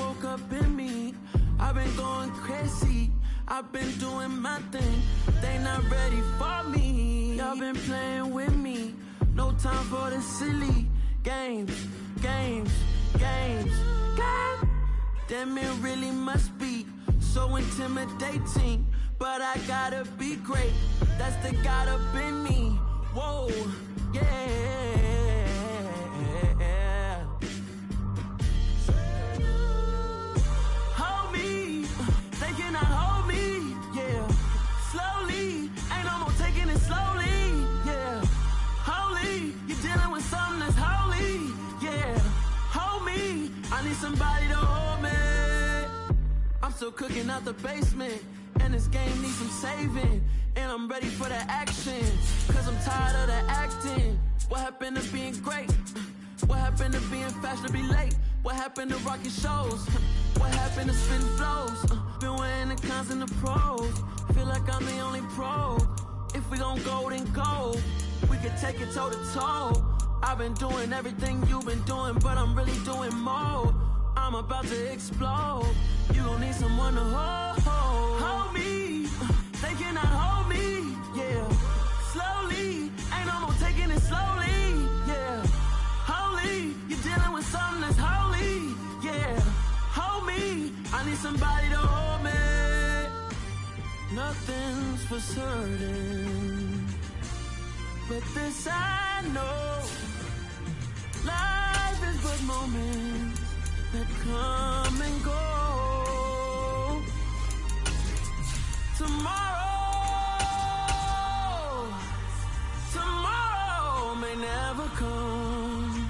woke up in me. I've been going crazy. I've been doing my thing. They not ready for me. Y'all been playing with me. No time for the silly games. Damn, it really must be so intimidating. But I gotta be great. That's the God up in me. Whoa, yeah. Hold me, they cannot hold me, yeah. Slowly, ain't no more taking it slowly, yeah. Holy, you're dealing with something that's holy, yeah. Hold me, I need somebody to hold me. I'm still cooking out the basement, and this game needs some saving. And I'm ready for the action, cause I'm tired of the acting. What happened to being great? What happened to being fashionably late? What happened to rocking shows? What happened to spitting flows? Been wearing the cons and the pros. Feel like I'm the only pro. If we gon' go, then go. We could take it toe to toe. I've been doing everything you've been doing, but I'm really doing more. I'm about to explode. You gon' need someone to hold me. They cannot hold me, yeah. Slowly, ain't no more taking it slowly, yeah. Holy, you're dealing with something that's holy, yeah. Hold me, I need somebody to hold me. Nothing's for certain, but this I know. Life is but moments that come and go. Tomorrow may never come,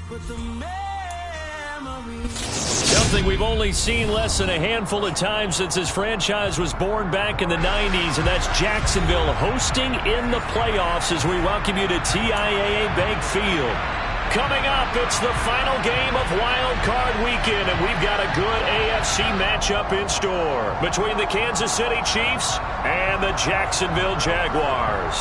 but the memory. Something we've only seen less than a handful of times since this franchise was born back in the 90s, and that's Jacksonville hosting in the playoffs as we welcome you to TIAA Bank Field. Coming up, it's the final game of Wild Card Weekend, and we've got a good AFC matchup in store between the Kansas City Chiefs and the Jacksonville Jaguars.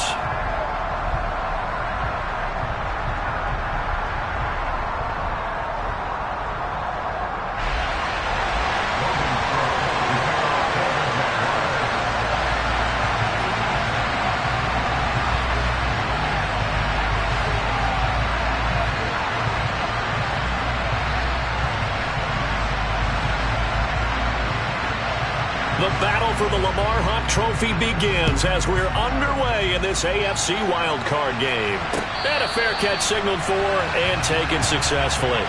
The battle for the Lamar Hunt Trophy begins as we're underway in this AFC wildcard game. And a fair catch signaled for and taken successfully.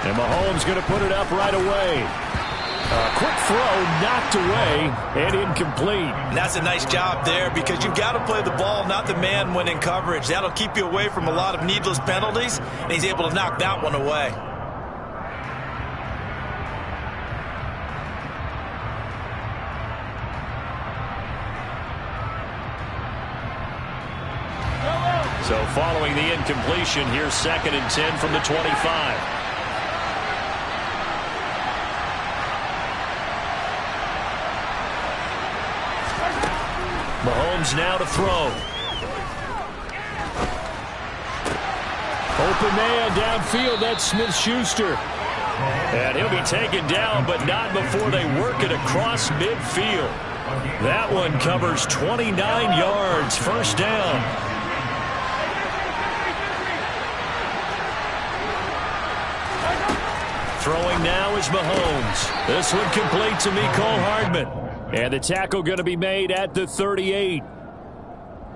And Mahomes going to put it up right away. A quick throw knocked away and incomplete. And that's a nice job there because you've got to play the ball, not the man when in coverage. That'll keep you away from a lot of needless penalties, and he's able to knock that one away. So following the incompletion, here's 2nd and 10 from the 25. Mahomes now to throw. Open man downfield, that's Smith-Schuster. And he'll be taken down, but not before they work it across midfield. That one covers 29 yards, first down. Throwing now is Mahomes. This one complete to Mecole Hardman. And the tackle going to be made at the 38.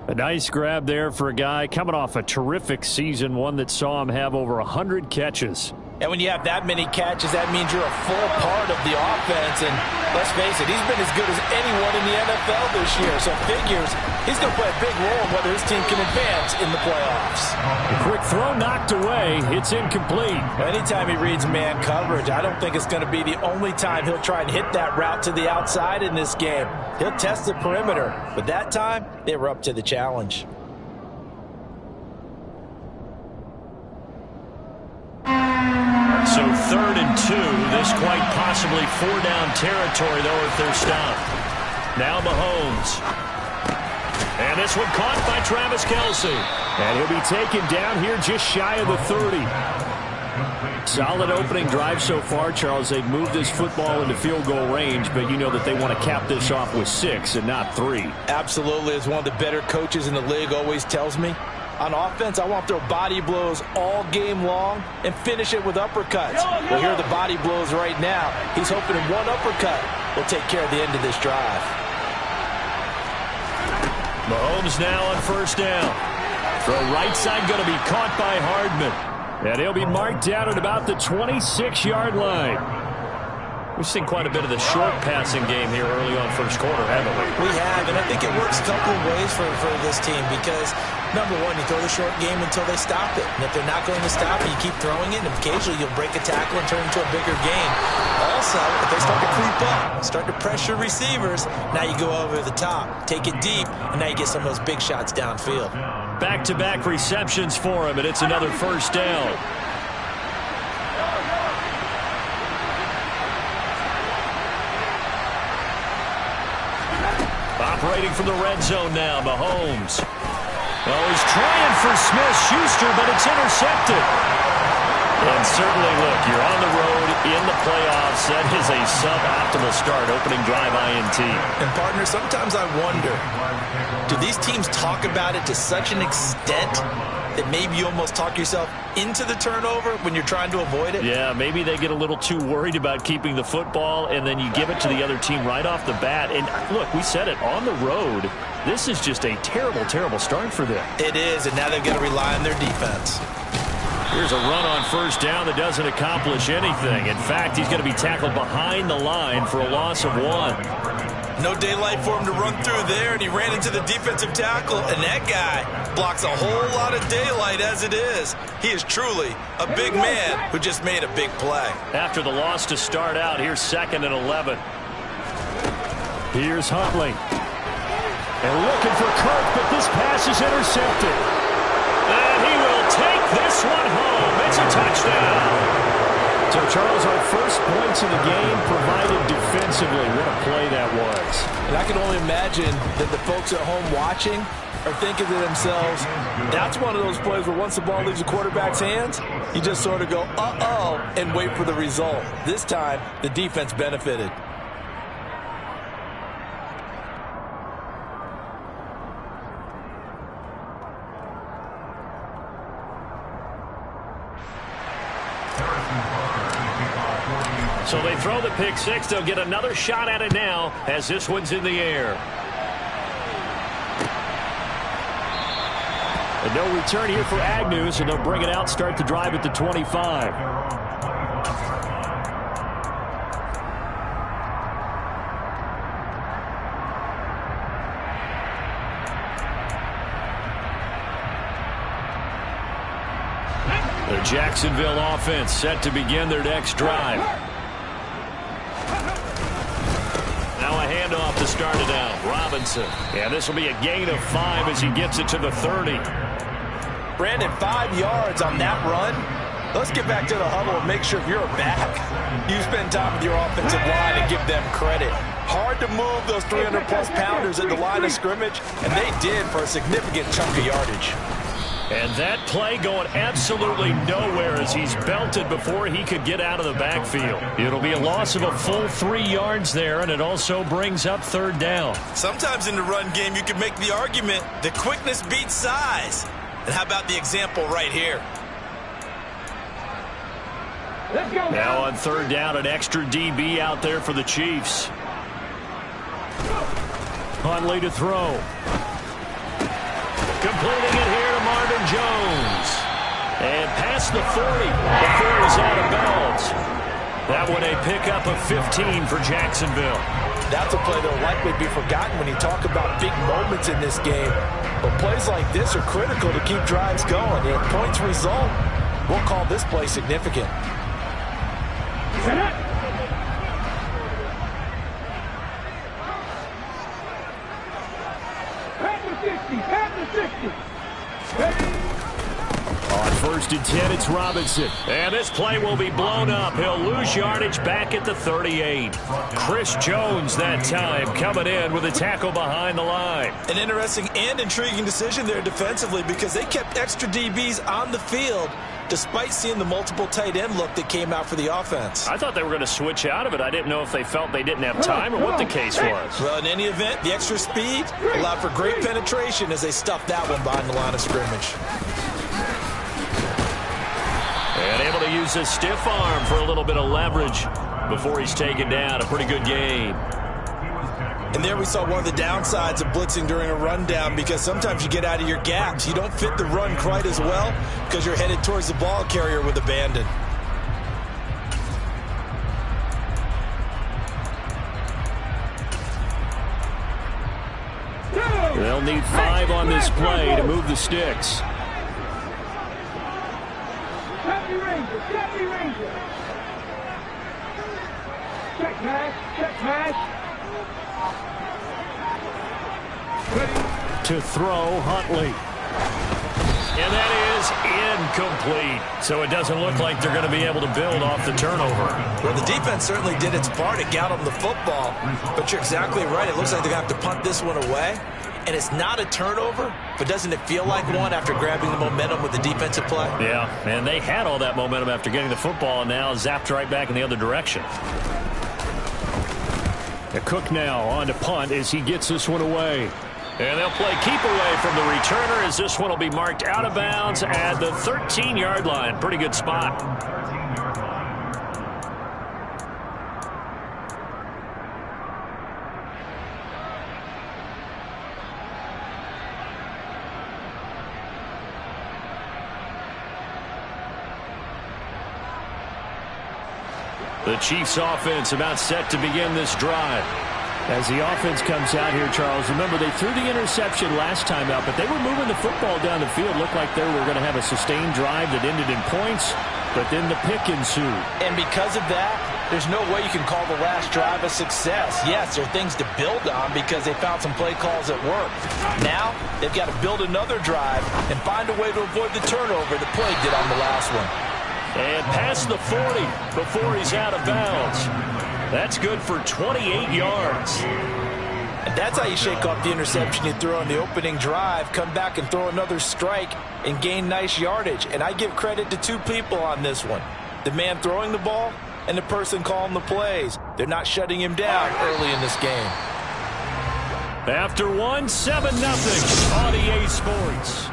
A nice grab there for a guy coming off a terrific season, one that saw him have over 100 catches. And when you have that many catches, that means you're a full part of the offense. And let's face it, he's been as good as anyone in the NFL this year. So figures he's going to play a big role in whether his team can advance in the playoffs. A quick throw knocked away. It's incomplete. Anytime he reads man coverage, I don't think it's going to be the only time he'll try and hit that route to the outside in this game. He'll test the perimeter. But that time, they were up to the challenge. So 3rd and 2. This quite possibly 4-down territory, though, if they're stopped. Now Mahomes. And this one caught by Travis Kelce. And he'll be taken down here just shy of the 30. Solid opening drive so far, Charles. They've moved this football into field goal range, but you know that they want to cap this off with 6 and not 3. Absolutely. As one of the better coaches in the league always tells me, on offense, I want to throw body blows all game long and finish it with uppercuts. Well, here are the body blows right now. He's hoping in one uppercut will take care of the end of this drive. Mahomes now on 1st down. Throw right side going to be caught by Hardman. And he'll be marked down at about the 26-yard line. We've seen quite a bit of the short passing game here early on first quarter, haven't we? We have, and I think it works a couple of ways for this team because, number one, you throw the short game until they stop it. And if they're not going to stop it, you keep throwing it, and occasionally you'll break a tackle and turn it into a bigger game. Also, if they start to creep up, start to pressure receivers, now you go over the top, take it deep, and now you get some of those big shots downfield. Back-to-back receptions for him, and it's another 1st down. Operating from the red zone now, Mahomes. Well, he's trying for Smith-Schuster, but it's intercepted. And certainly, look, you're on the road in the playoffs. That is a suboptimal start, opening drive INT. And, partner, sometimes I wonder, do these teams talk about it to such an extent that maybe you almost talk yourself into the turnover when you're trying to avoid it? Yeah, maybe they get a little too worried about keeping the football, and then you give it to the other team right off the bat. And, look, we said it, on the road, this is just a terrible, terrible start for them. It is, and now they've got to rely on their defense. Here's a run on 1st down that doesn't accomplish anything. In fact, he's going to be tackled behind the line for a loss of 1. No daylight for him to run through there, and he ran into the defensive tackle, and that guy blocks a whole lot of daylight as it is. He is truly a big man who just made a big play. After the loss to start out, here's 2nd and 11. Here's Huntley. And looking for Kirk, but this pass is intercepted. And he will take this one home. It's a touchdown. So, Charles, our first points in the game provided defensively. What a play that was. And I can only imagine that the folks at home watching are thinking to themselves, that's one of those plays where once the ball leaves the quarterback's hands, you just sort of go, uh-oh, and wait for the result. This time, the defense benefited. So they throw the pick 6. They'll get another shot at it now as this one's in the air. And no return here for Agnew, so they'll bring it out, start the drive at the 25. The Jacksonville offense set to begin their next drive. Now a handoff to start it out. Robinson. And this will be a gain of 5 as he gets it to the 30. Brandon, 5 yards on that run. Let's get back to the huddle and make sure if you're back, you spend time with your offensive line and give them credit. Hard to move those 300-plus pounders at the line of scrimmage, and they did for a significant chunk of yardage. And that play going absolutely nowhere as he's belted before he could get out of the backfield. It'll be a loss of a full 3 yards there, and it also brings up 3rd down. Sometimes in the run game, you can make the argument that quickness beats size. And how about the example right here? Let's go. Now on 3rd down, an extra DB out there for the Chiefs. Huntley to throw. Completing it here to Marvin Jones. And past the 40 before he's out of bounds. That one a pickup of 15 for Jacksonville. That's a play that will likely be forgotten when you talk about big moments in this game. But plays like this are critical to keep drives going. And if points result, we'll call this play significant. On 1st and 10, it's Robinson. And this play will be blown up. He'll lose yardage back at the 38. Chris Jones that time coming in with a tackle behind the line. An interesting and intriguing decision there defensively because they kept extra DBs on the field despite seeing the multiple tight end look that came out for the offense. I thought they were going to switch out of it. I didn't know if they felt they didn't have time or what the case was. Well, in any event, the extra speed allowed for great penetration as they stuffed that one behind the line of scrimmage. And able to use his stiff arm for a little bit of leverage before he's taken down. A pretty good game. And there we saw one of the downsides of blitzing during a rundown because sometimes you get out of your gaps. You don't fit the run quite as well because you're headed towards the ball carrier with abandon. They'll need 5 on this play to move the sticks. To throw, Huntley. And that is incomplete. So it doesn't look like they're going to be able to build off the turnover. Well, the defense certainly did its part. It got them the football. But you're exactly right. It looks like they're going to have to punt this one away. And it's not a turnover, but doesn't it feel like one after grabbing the momentum with the defensive play? Yeah, and they had all that momentum after getting the football and now zapped right back in the other direction. Cook now on to punt as he gets this one away. And they'll play keep away from the returner as this one will be marked out of bounds at the 13-yard line. Pretty good spot. The Chiefs offense about set to begin this drive. As the offense comes out here, Charles, remember they threw the interception last time out, but they were moving the football down the field. Looked like they were going to have a sustained drive that ended in points, but then the pick ensued. And because of that, there's no way you can call the last drive a success. Yes, there are things to build on because they found some play calls that work. Now, they've got to build another drive and find a way to avoid the turnover that plagued it on the last one. And past the 40 before he's out of bounds. That's good for 28 yards. And that's how you shake off the interception you threw on the opening drive, come back and throw another strike and gain nice yardage. And I give credit to 2 people on this one. The man throwing the ball and the person calling the plays. They're not shutting him down early in this game. After 1, 7-0 on EA Sports.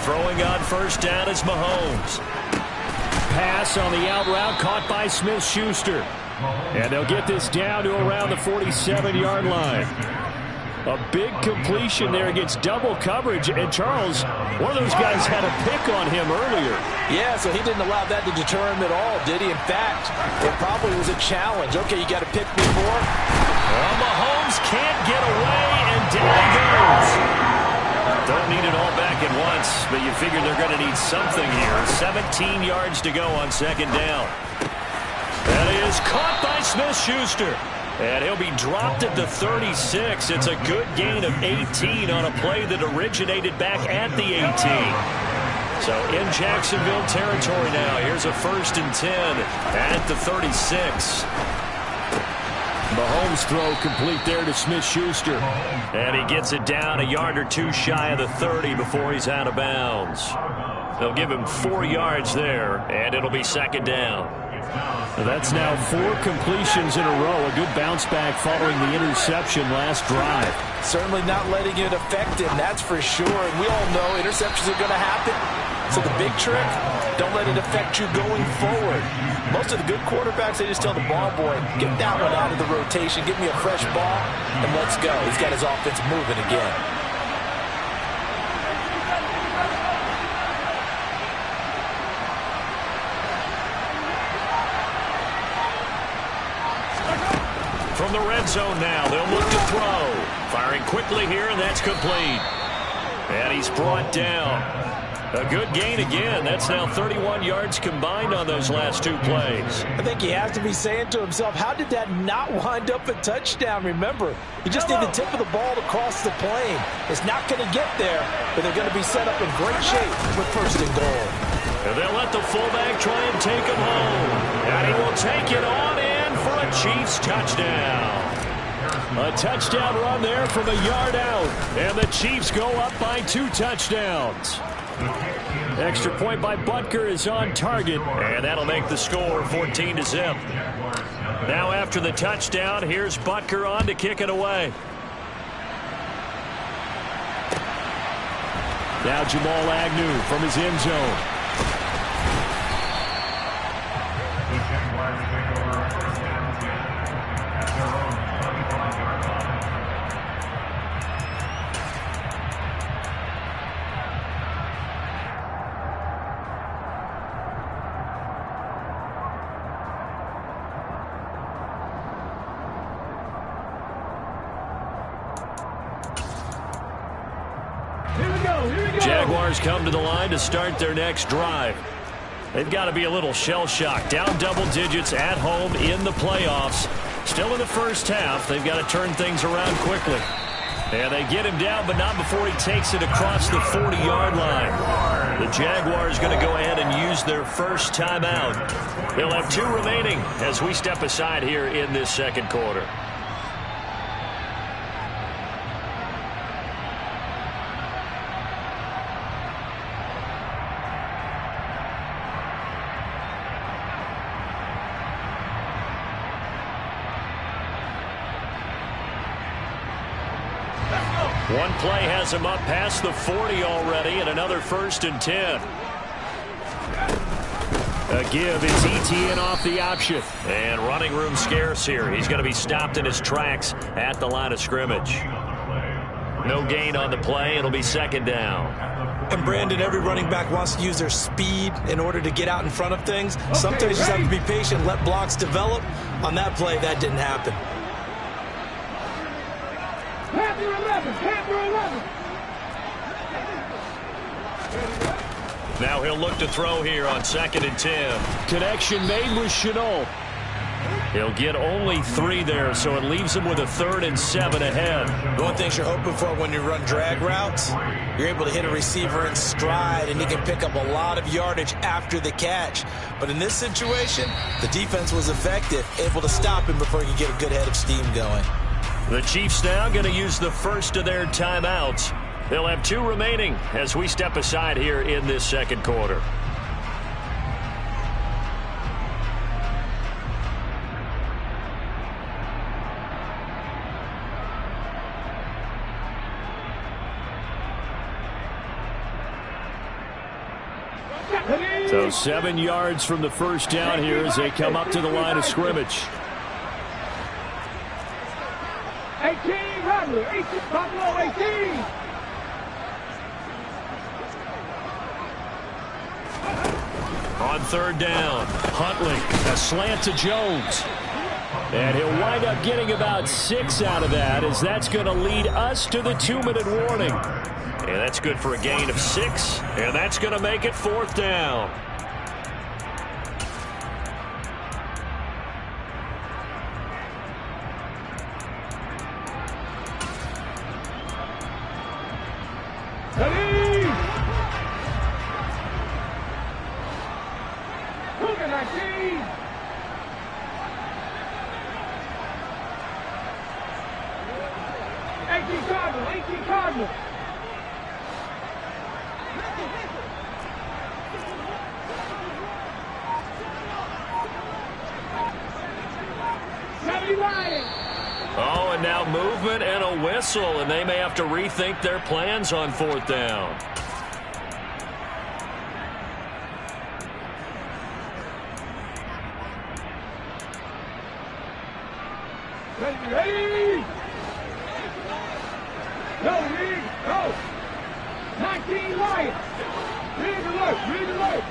Throwing on first down is Mahomes. Pass on the out route caught by Smith-Schuster. And they'll get this down to around the 47-yard line. A big completion there against double coverage. And Charles, one of those guys had a pick on him earlier. Yeah, so he didn't allow that to deter him at all, did he? In fact, it probably was a challenge. Okay, you got to pick me more. Well, Mahomes can't get away, and down he goes. Don't need it all back at once, but you figure they're going to need something here. 17 yards to go on second down. That is caught by Smith-Schuster. And he'll be dropped at the 36. It's a good gain of 18 on a play that originated back at the 18. So in Jacksonville territory now. Here's a 1st and 10 at the 36. Mahomes throw complete there to Smith-Schuster. And he gets it down a yard or 2 shy of the 30 before he's out of bounds. They'll give him 4 yards there, and it'll be second down. That's now 4 completions in a row. A good bounce back following the interception last drive. Certainly not letting it affect him, that's for sure. And we all know interceptions are going to happen. So the big trick, don't let it affect you going forward. Most of the good quarterbacks, they just tell the ball boy, get that one out of the rotation, give me a fresh ball, and let's go. He's got his offense moving again. From the red zone now, they'll look to throw. Firing quickly here, and that's complete. And he's brought down. A good gain again. That's now 31 yards combined on those last 2 plays. I think he has to be saying to himself, how did that not wind up a touchdown? Remember, you just need the tip of the ball to cross the plane. It's not going to get there, but they're going to be set up in great shape with 1st and goal. And they'll let the fullback try and take him home. And he will take it on in for a Chiefs touchdown. A touchdown run there from a yard out. And the Chiefs go up by 2 touchdowns. Extra point by Butker is on target. And that'll make the score 14-0. Now after the touchdown, here's Butker on to kick it away. Now Jamal Agnew from his end zone. Jaguars come to the line to start their next drive. They've got to be a little shell-shocked. Down double digits at home in the playoffs. Still in the first half. They've got to turn things around quickly. And they get him down, but not before he takes it across the 40-yard line. The Jaguars going to go ahead and use their first timeout. They'll have 2 remaining as we step aside here in this second quarter. One play has him up past the 40 already, and another 1st and 10. A give, it's ETN off the option. And running room scarce here. He's going to be stopped in his tracks at the line of scrimmage. No gain on the play. It'll be 2nd down. And Brandon, every running back wants to use their speed in order to get out in front of things. Sometimes you just have to be patient, let blocks develop. On that play, that didn't happen. Now he'll look to throw here on 2nd and 10. Connection made with Chenault. He'll get only 3 there, so it leaves him with a 3rd and 7 ahead. One thing you're hoping for when you run drag routes, you're able to hit a receiver in stride, and he can pick up a lot of yardage after the catch. But in this situation, the defense was effective, able to stop him before he could get a good head of steam going. The Chiefs now going to use the first of their timeouts. They'll have 2 remaining as we step aside here in this second quarter. So 7 yards from the first down here as they come up to the line of scrimmage. 18, Rattler, 18, Buffalo, 18. On 3rd down, Huntley, a slant to Jones. And he'll wind up getting about 6 out of that, as that's going to lead us to the 2-minute warning. And that's good for a gain of 6, and that's going to make it 4th down. Oh, and now movement and a whistle, and they may have to rethink their plans on 4th down. Ready! Go, Reed, go! 19 Lions! Read alert!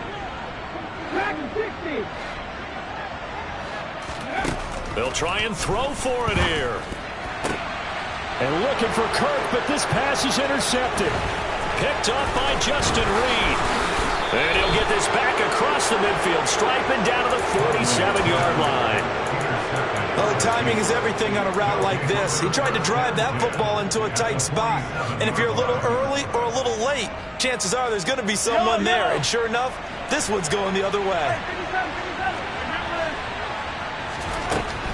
Track 60! They'll try and throw for it here. And looking for Kirk, but this pass is intercepted. Picked off by Justin Reed. And he'll get this back across the midfield, striping down to the 47-yard line. Well, the timing is everything on a route like this. He tried to drive that football into a tight spot. And if you're a little early or a little late, chances are there's going to be someone there. And sure enough, this one's going the other way.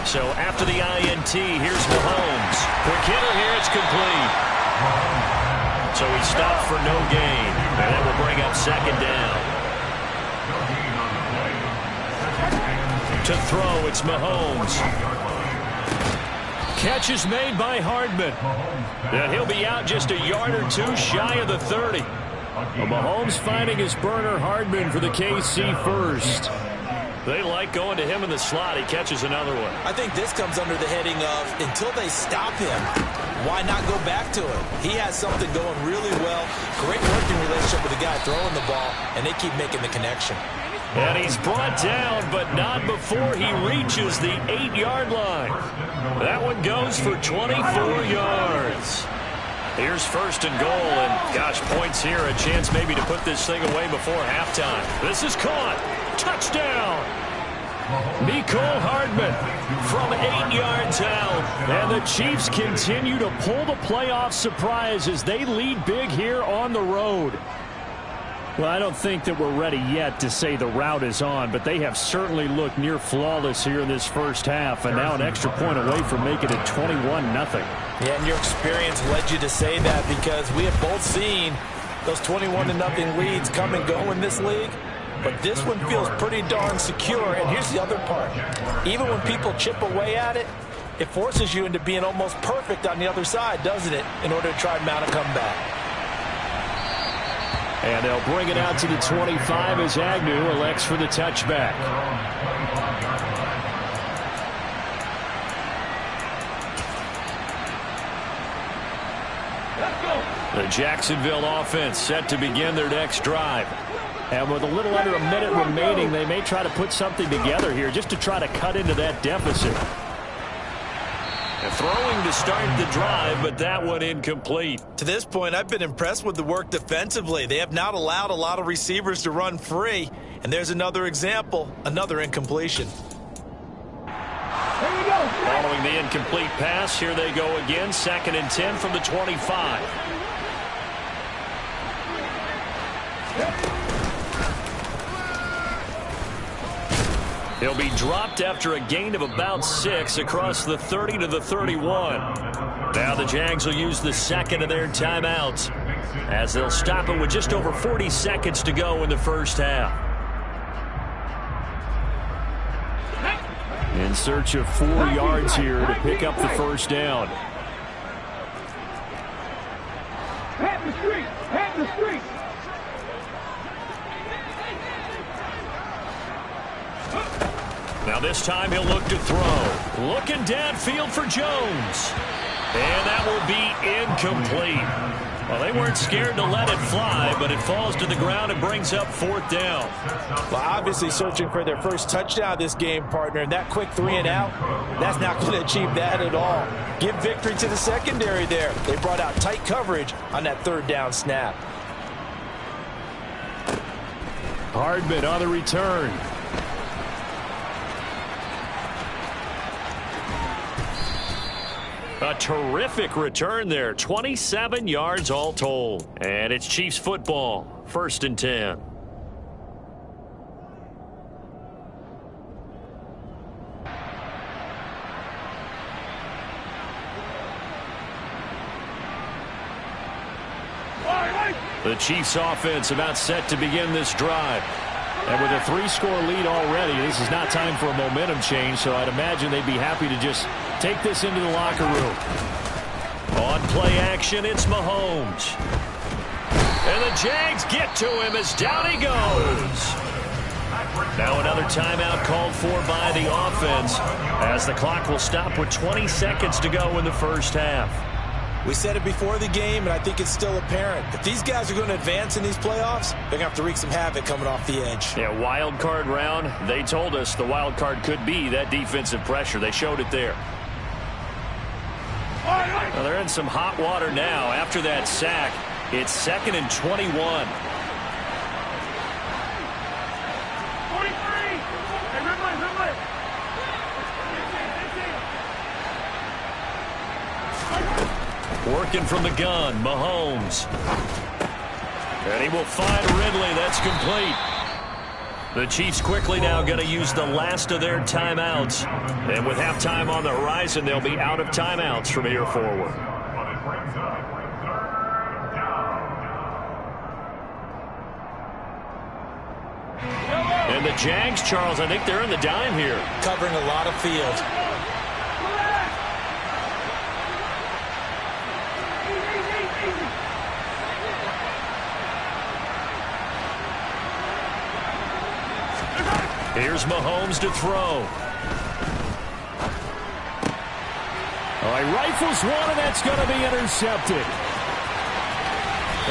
So after the INT, here's Mahomes. Quick hitter here, it's complete. So he stopped for no gain. And that will bring up 2nd down. To throw, it's Mahomes. Catch is made by Hardman. And he'll be out just a yard or two shy of the 30. Well, Mahomes finding his burner, Hardman for the KC first. They like going to him in the slot. He catches another one. I think this comes under the heading of until they stop him, why not go back to it? He has something going really well. Great working relationship with the guy throwing the ball, and they keep making the connection. And he's brought down, but not before he reaches the 8-yard line. That one goes for 24 yards. Here's 1st and goal, and gosh, points here, a chance maybe to put this thing away before halftime. This is caught. Touchdown. Mecole Hardman from 8 yards out. And the Chiefs continue to pull the playoff surprise as they lead big here on the road. Well, I don't think that we're ready yet to say the route is on, but they have certainly looked near flawless here in this first half, and now an extra point away from making it 21-0. Yeah, and your experience led you to say that because we have both seen those 21-0 leads come and go in this league. But this one feels pretty darn secure, and here's the other part. Even when people chip away at it, it forces you into being almost perfect on the other side, doesn't it, in order to try and mount a comeback. And they'll bring it out to the 25 as Agnew elects for the touchback. The Jacksonville offense set to begin their next drive. And with a little under a minute remaining, they may try to put something together here just to try to cut into that deficit. And throwing to start the drive, but that one incomplete. To this point, I've been impressed with the work defensively. They have not allowed a lot of receivers to run free. And there's another example, another incompletion. Following the incomplete pass, here they go again. 2nd and 10 from the 25. He'll be dropped after a gain of about 6 across the 30 to the 31. Now the Jags will use the 2nd of their timeouts as they'll stop it with just over 40 seconds to go in the first half. In search of 4 yards here to pick up the first down. Head the street! Head the street! Now this time he'll look to throw. Looking downfield for Jones. And that will be incomplete. Well, they weren't scared to let it fly, but it falls to the ground and brings up 4th down. Well, obviously searching for their first touchdown this game, partner, and that quick 3 and out, that's not going to achieve that at all. Give victory to the secondary there. They brought out tight coverage on that 3rd down snap. Hardman on the return. A terrific return there. 27 yards all told. And it's Chiefs football. 1st and 10. The Chiefs offense about set to begin this drive. And with a 3-score lead already, this is not time for a momentum change, so I'd imagine they'd be happy to just take this into the locker room. On play action, it's Mahomes. And the Jags get to him as down he goes. Now another timeout called for by the offense as the clock will stop with 20 seconds to go in the first half. We said it before the game, and I think it's still apparent. If these guys are going to advance in these playoffs, they're going to have to wreak some havoc coming off the edge. Yeah, wild card round. They told us the wild card could be that defensive pressure. They showed it there. Well, they're in some hot water now after that sack. It's 2nd and 21. Working from the gun, Mahomes. And he will find Ridley. That's complete. The Chiefs quickly now going to use the last of their timeouts. And with halftime on the horizon, they'll be out of timeouts from here forward. And the Jags, Charles, I think they're in the dime here. Covering a lot of field. Here's Mahomes to throw. Oh, he rifles one, and that's going to be intercepted.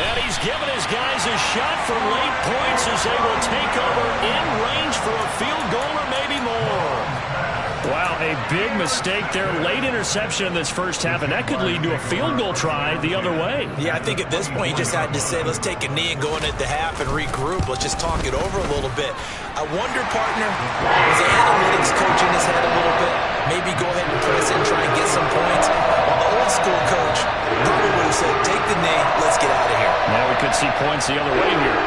And he's given his guys a shot for late points as they will take over in range for a field goal or maybe more. Wow, a big mistake there. Late interception in this first half, and that could lead to a field goal try the other way. Yeah, I think at this point you just had to say, let's take a knee and go in at the half and regroup. Let's just talk it over a little bit. I wonder, partner, was the analytics coach in his head a little bit? Maybe go ahead and press it and try and get some points. Well, the old school coach probably would have said, take the knee, let's get out of here. Now we could see points the other way here.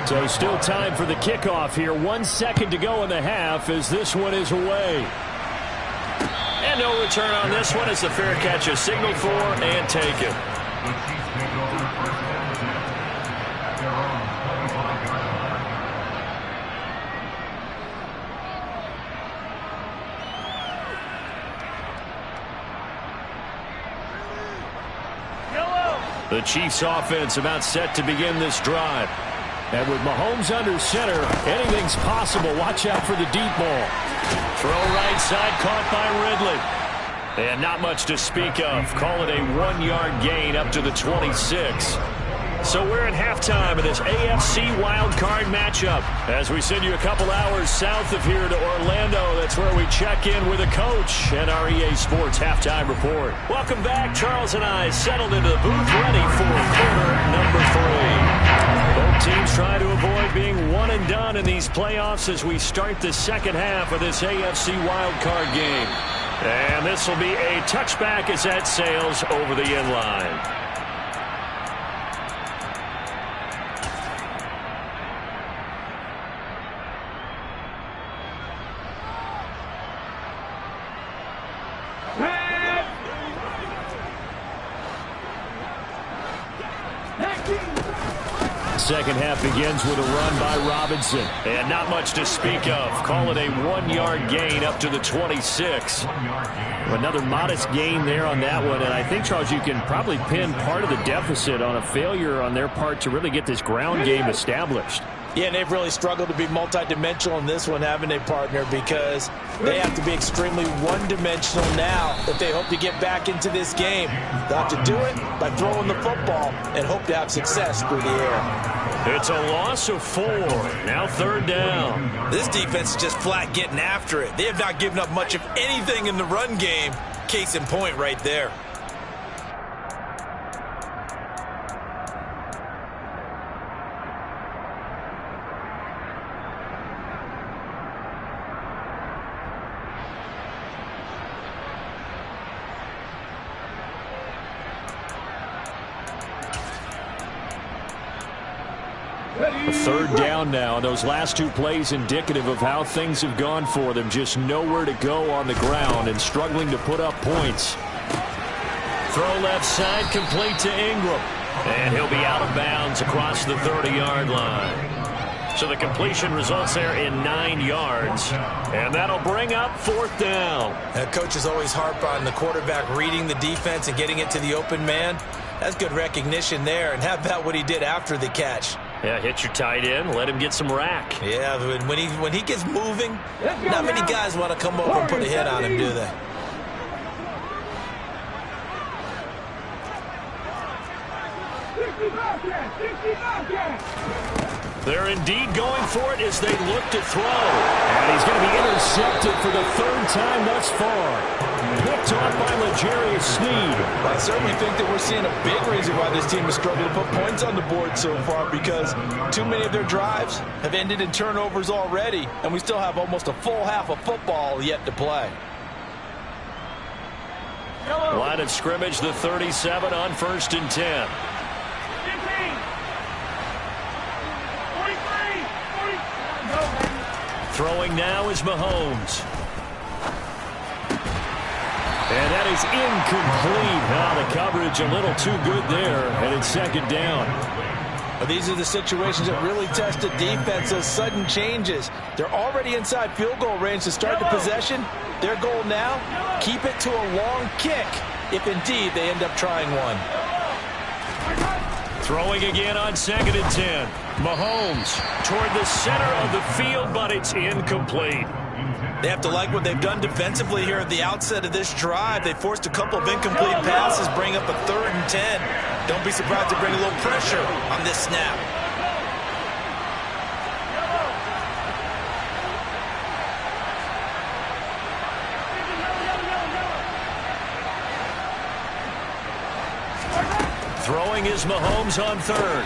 So still time for the kickoff here. 1 second to go in the half as this one is away. And no return on this one as the fair catch is signaled for and taken. The Chiefs offense about set to begin this drive. And with Mahomes under center, anything's possible. Watch out for the deep ball. Throw right side caught by Ridley. And not much to speak of. Call it a 1-yard gain up to the 26. So we're at halftime of this AFC wildcard matchup as we send you a couple hours south of here to Orlando. That's where we check in with a coach and our EA Sports halftime report. Welcome back. Charles and I settled into the booth ready for quarter number 3. Both teams try to avoid being one and done in these playoffs as we start the second half of this AFC wildcard game. And this will be a touchback as that sails over the end line. Second half begins with a run by Robinson. And not much to speak of. Call it a 1-yard gain up to the 26. Another modest gain there on that one. And I think, Charles, you can probably pin part of the deficit on a failure on their part to really get this ground game established. Yeah, and they've really struggled to be multidimensional in this one, haven't they, partner? Because they have to be extremely one-dimensional now if they hope to get back into this game. They'll have to do it by throwing the football and hope to have success through the air. It's a loss of 4. Now 3rd down. This defense is just flat getting after it. They have not given up much of anything in the run game. Case in point right there. Third down now. Those last two plays indicative of how things have gone for them. Just nowhere to go on the ground and struggling to put up points. Throw left side, complete to Ingram. And he'll be out of bounds across the 30-yard line. So the completion results there in 9 yards. And that'll bring up 4th down. Coaches always harp on the quarterback reading the defense and getting it to the open man. That's good recognition there. And how about what he did after the catch? Yeah, hit your tight end, let him get some rack. Yeah, when he gets moving, not many guys want to come over and put a hit on him, do they? They're indeed going for it as they look to throw. And he's going to be intercepted for the 3rd time thus far. Picked off by L'Jarius Sneed. Well, I certainly think that we're seeing a big reason why this team has struggled to put points on the board so far, because too many of their drives have ended in turnovers already, and we still have almost a full half of football yet to play. Line of scrimmage, the 37 on 1st and 10. Throwing now is Mahomes. And that is incomplete. Now the coverage a little too good there, and it's 2nd down. Well, these are the situations that really test the defense, those sudden changes. They're already inside field goal range to start the possession. Their goal now, keep it to a long kick, if indeed they end up trying one. Throwing again on 2nd and 10. Mahomes toward the center of the field, but it's incomplete. They have to like what they've done defensively here at the outset of this drive. They forced a couple of incomplete passes, bring up a 3rd and 10. Don't be surprised to bring a little pressure on this snap. Throwing is Mahomes on 3rd.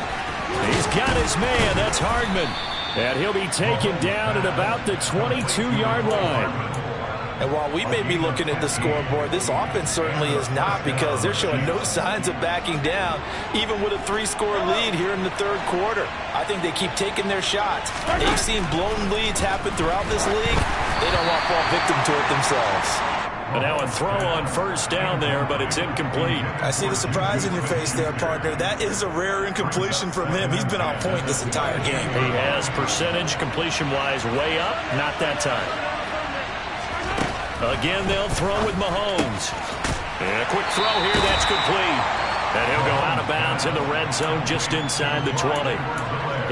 He's got his man. That's Hardman. And he'll be taken down at about the 22-yard line. And while we may be looking at the scoreboard, this offense certainly is not, because they're showing no signs of backing down, even with a 3-score lead here in the 3rd quarter. I think they keep taking their shots. They've seen blown leads happen throughout this league. They don't want to fall victim to it themselves. And now a throw on 1st down there, but it's incomplete. I see the surprise in your face there, partner. That is a rare incompletion from him. He's been on point this entire game. He has percentage completion-wise way up. Not that time. Again, they'll throw with Mahomes. And a quick throw here. That's complete. And he'll go out of bounds in the red zone just inside the 20.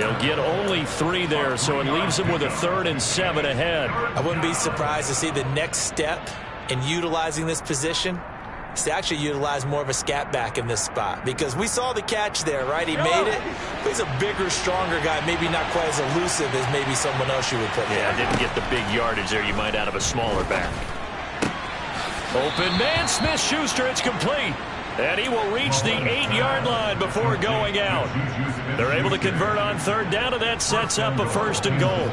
He'll get only 3 there, so it leaves him with a 3rd and 7 ahead. I wouldn't be surprised to see the next step in utilizing this position is to actually utilize more of a scat back in this spot, because we saw the catch there, right? He made it, but he's a bigger, stronger guy, maybe not quite as elusive as maybe someone else you would put there. Yeah, didn't get the big yardage there you might out of a smaller back. Open man, Smith-Schuster, it's complete. And he will reach the 8-yard line before going out. They're able to convert on 3rd down, and that sets up a 1st and goal.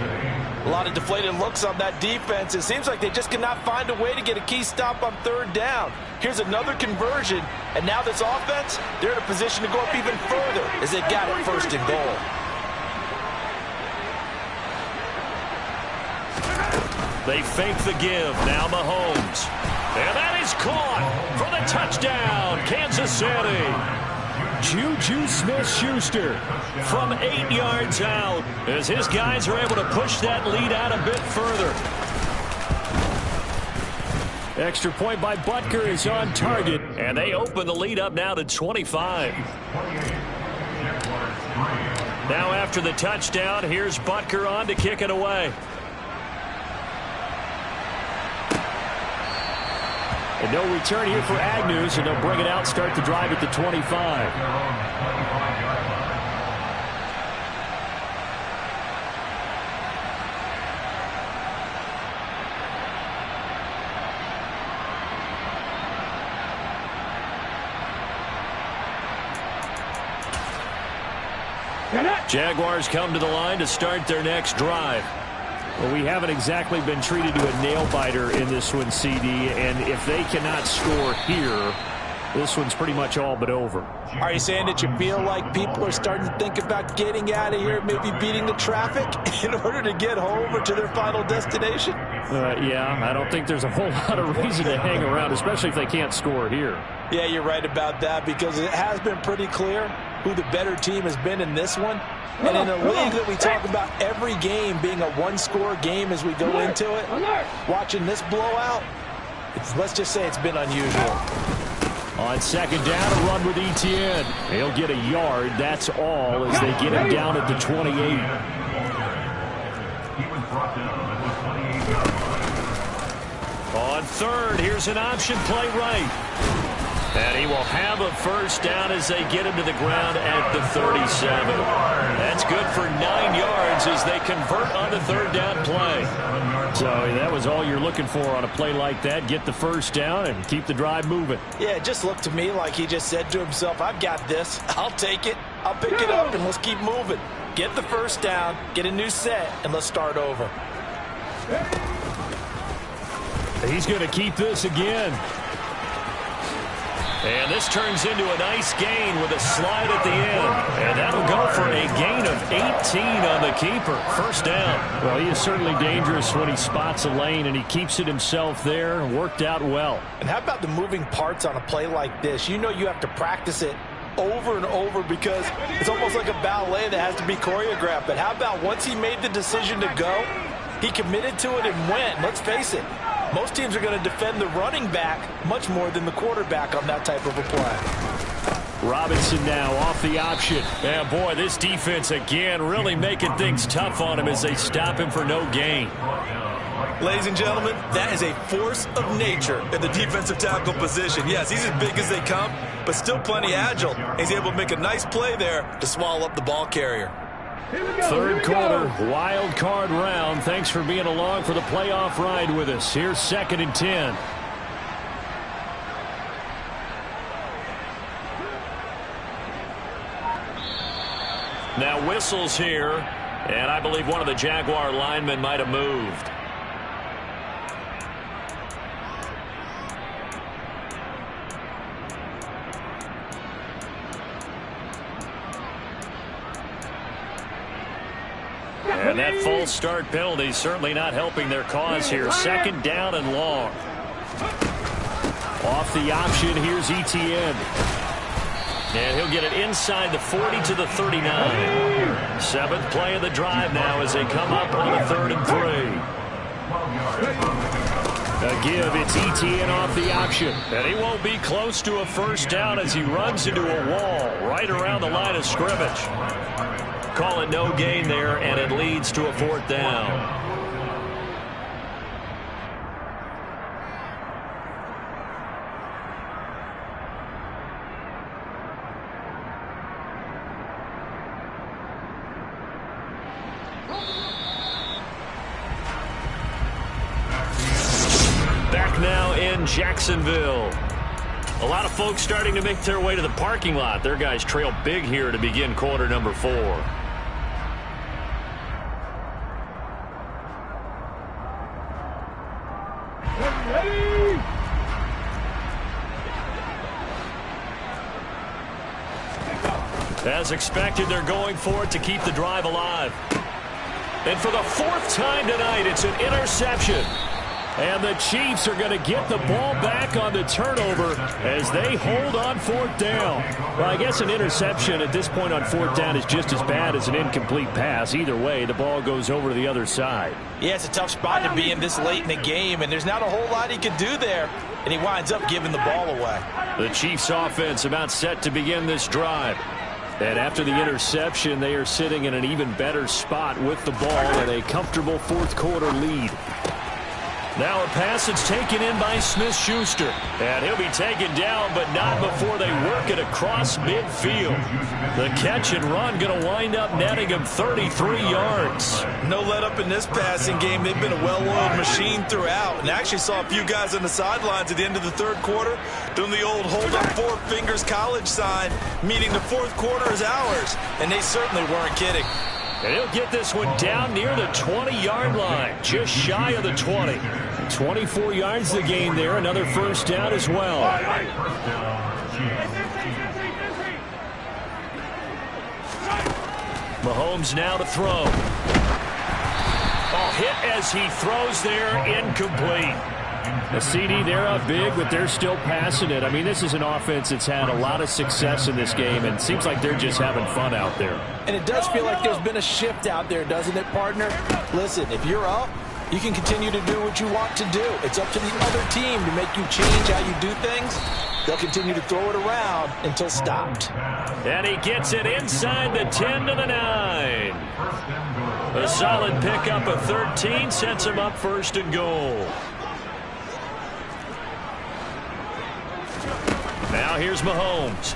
A lot of deflated looks on that defense. It seems like they just cannot find a way to get a key stop on 3rd down. Here's another conversion, and now this offense, they're in a position to go up even further as they got it 1st and goal. They fake the give. Now Mahomes. And that is caught for the touchdown, Kansas City. Juju Smith-Schuster from 8 yards out as his guys are able to push that lead out a bit further. Extra point by Butker is on target, and they open the lead up now to 25. Now after the touchdown, here's Butker on to kick it away. And no return here for Agnew, and they'll bring it out, start the drive at the 25. Jaguars come to the line to start their next drive. Well, we haven't exactly been treated to a nail-biter in this one, CD, and if they cannot score here, This one's pretty much all but over. Are you saying that you feel like people are starting to think about getting out of here, maybe beating the traffic in order to get home or to their final destination? Yeah, I don't think there's a whole lot of reason to hang around, especially if they can't score here. Yeah, you're right about that, because it has been pretty clear who the better team has been in this one. And in a league that we talk about every game being a one-score game as we go into it, watching this blowout, let's just say it's been unusual. On second down, a run with Etienne. He'll get a yard, that's all, as they get him down at the 28. On third, here's an option play right. And he will have a first down as they get him to the ground at the 37. That's good for 9 yards as they convert on the third down play. So that was all you're looking for on a play like that. Get the first down and keep the drive moving. Yeah, it just looked to me like he just said to himself, I've got this. I'll take it. I'll pick it up, and let's keep moving. Get the first down, get a new set, and let's start over. He's going to keep this again. And this turns into a nice gain with a slide at the end. And that'll go for a gain of 18 on the keeper. First down. Well, he is certainly dangerous when he spots a lane, and he keeps it himself there. Worked out well. And how about the moving parts on a play like this? You know you have to practice it over and over because it's almost like a ballet that has to be choreographed. But how about once he made the decision to go, he committed to it and went. Let's face it. Most teams are going to defend the running back much more than the quarterback on that type of a play. Robinson now off the option. Yeah, boy, this defense again really making things tough on him as they stop him for no gain. Ladies and gentlemen, that is a force of nature in the defensive tackle position. Yes, he's as big as they come, but still plenty agile. He's able to make a nice play there to swallow up the ball carrier. Third quarter, wild card round. Thanks for being along for the playoff ride with us. Here's 2nd and 10. Now whistles here, and I believe one of the Jaguar linemen might have moved. And that false start penalty certainly not helping their cause here. 2nd down and long. Off the option, here's Etienne. And he'll get it inside the 40 to the 39. 7th play of the drive now as they come up on the 3rd and 3. A give, it's Etienne off the option. And he won't be close to a first down as he runs into a wall right around the line of scrimmage. Call it no gain there, and it leads to a 4th down. Back now in Jacksonville. A lot of folks starting to make their way to the parking lot. Their guys trail big here to begin quarter number 4. As expected, they're going for it to keep the drive alive. And for the 4th time tonight, it's an interception. And the Chiefs are going to get the ball back on the turnover as they hold on 4th down. Well, I guess an interception at this point on 4th down is just as bad as an incomplete pass. Either way, the ball goes over to the other side. Yeah, it's a tough spot to be in this late in the game, and there's not a whole lot he can do there, and he winds up giving the ball away. The Chiefs offense about set to begin this drive. And after the interception, they are sitting in an even better spot with the ball and a comfortable 4th quarter lead. Now a pass that's taken in by Smith-Schuster. And he'll be taken down, but not before they work it across midfield. The catch and run going to wind up netting him 33 yards. No let up in this passing game. They've been a well-oiled machine throughout. And actually saw a few guys on the sidelines at the end of the 3rd quarter doing the old hold up 4 fingers college sign, meaning the 4th quarter is ours. And they certainly weren't kidding. And he'll get this one down near the 20-yard line, just shy of the 20. 24 yards the gain there, another first down as well. Mahomes now to throw. Oh, hit as he throws there, incomplete. The CD, they're up big, but they're still passing it. I mean, this is an offense that's had a lot of success in this game, and it seems like they're just having fun out there. And it does feel like there's been a shift out there, doesn't it, partner? Listen, if you're up, you can continue to do what you want to do. It's up to the other team to make you change how you do things. They'll continue to throw it around until stopped. And he gets it inside the 10 to the 9. A solid pickup of 13 sets him up first and goal. Now here's Mahomes.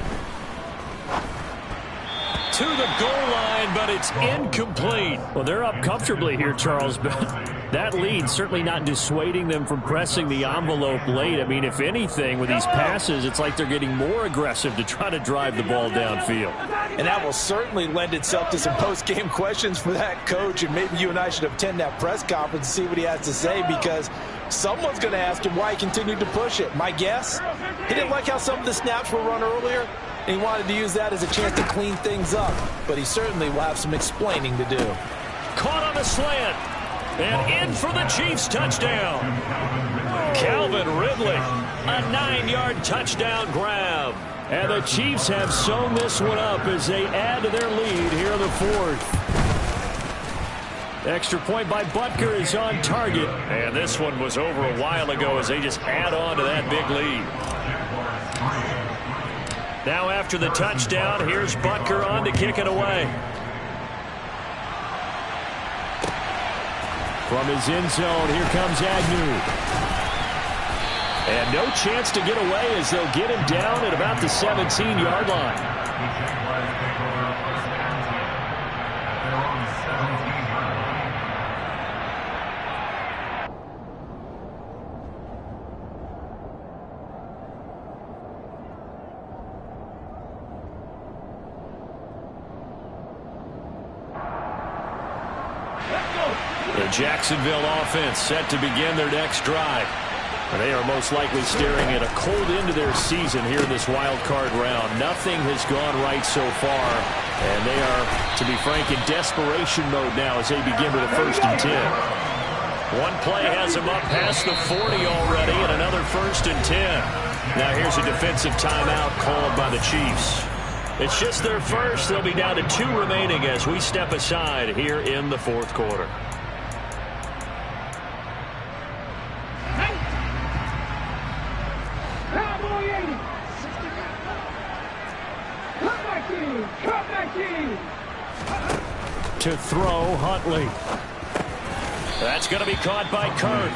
To the goal line, but it's incomplete. Well, they're up comfortably here, Charles, but that lead certainly not dissuading them from pressing the envelope late. I mean, if anything, with these passes, it's like they're getting more aggressive to try to drive the ball downfield. And that will certainly lend itself to some post-game questions for that coach, and maybe you and I should attend that press conference and see what he has to say, because someone's going to ask him why he continued to push it. My guess, he didn't like how some of the snaps were run earlier, and he wanted to use that as a chance to clean things up. But he certainly will have some explaining to do. Caught on a slant. And in for the Chiefs touchdown. Calvin Ridley, a 9-yard touchdown grab. And the Chiefs have sewn this one up as they add to their lead here in the fourth. Extra point by Butker is on target. And this one was over a while ago as they just add on to that big lead. Now after the touchdown, here's Butker on to kick it away. From his end zone, here comes Agnew. And no chance to get away as they'll get him down at about the 17-yard line. The Jacksonville offense set to begin their next drive. They are most likely staring at a cold end to their season here in this wild card round. Nothing has gone right so far, and they are, to be frank, in desperation mode now as they begin with a 1st and 10. One play has them up past the 40 already, and another 1st and 10. Now here's a defensive timeout called by the Chiefs. It's just their first. They'll be down to 2 remaining as we step aside here in the fourth quarter. To throw, Huntley. That's going to be caught by Kirk.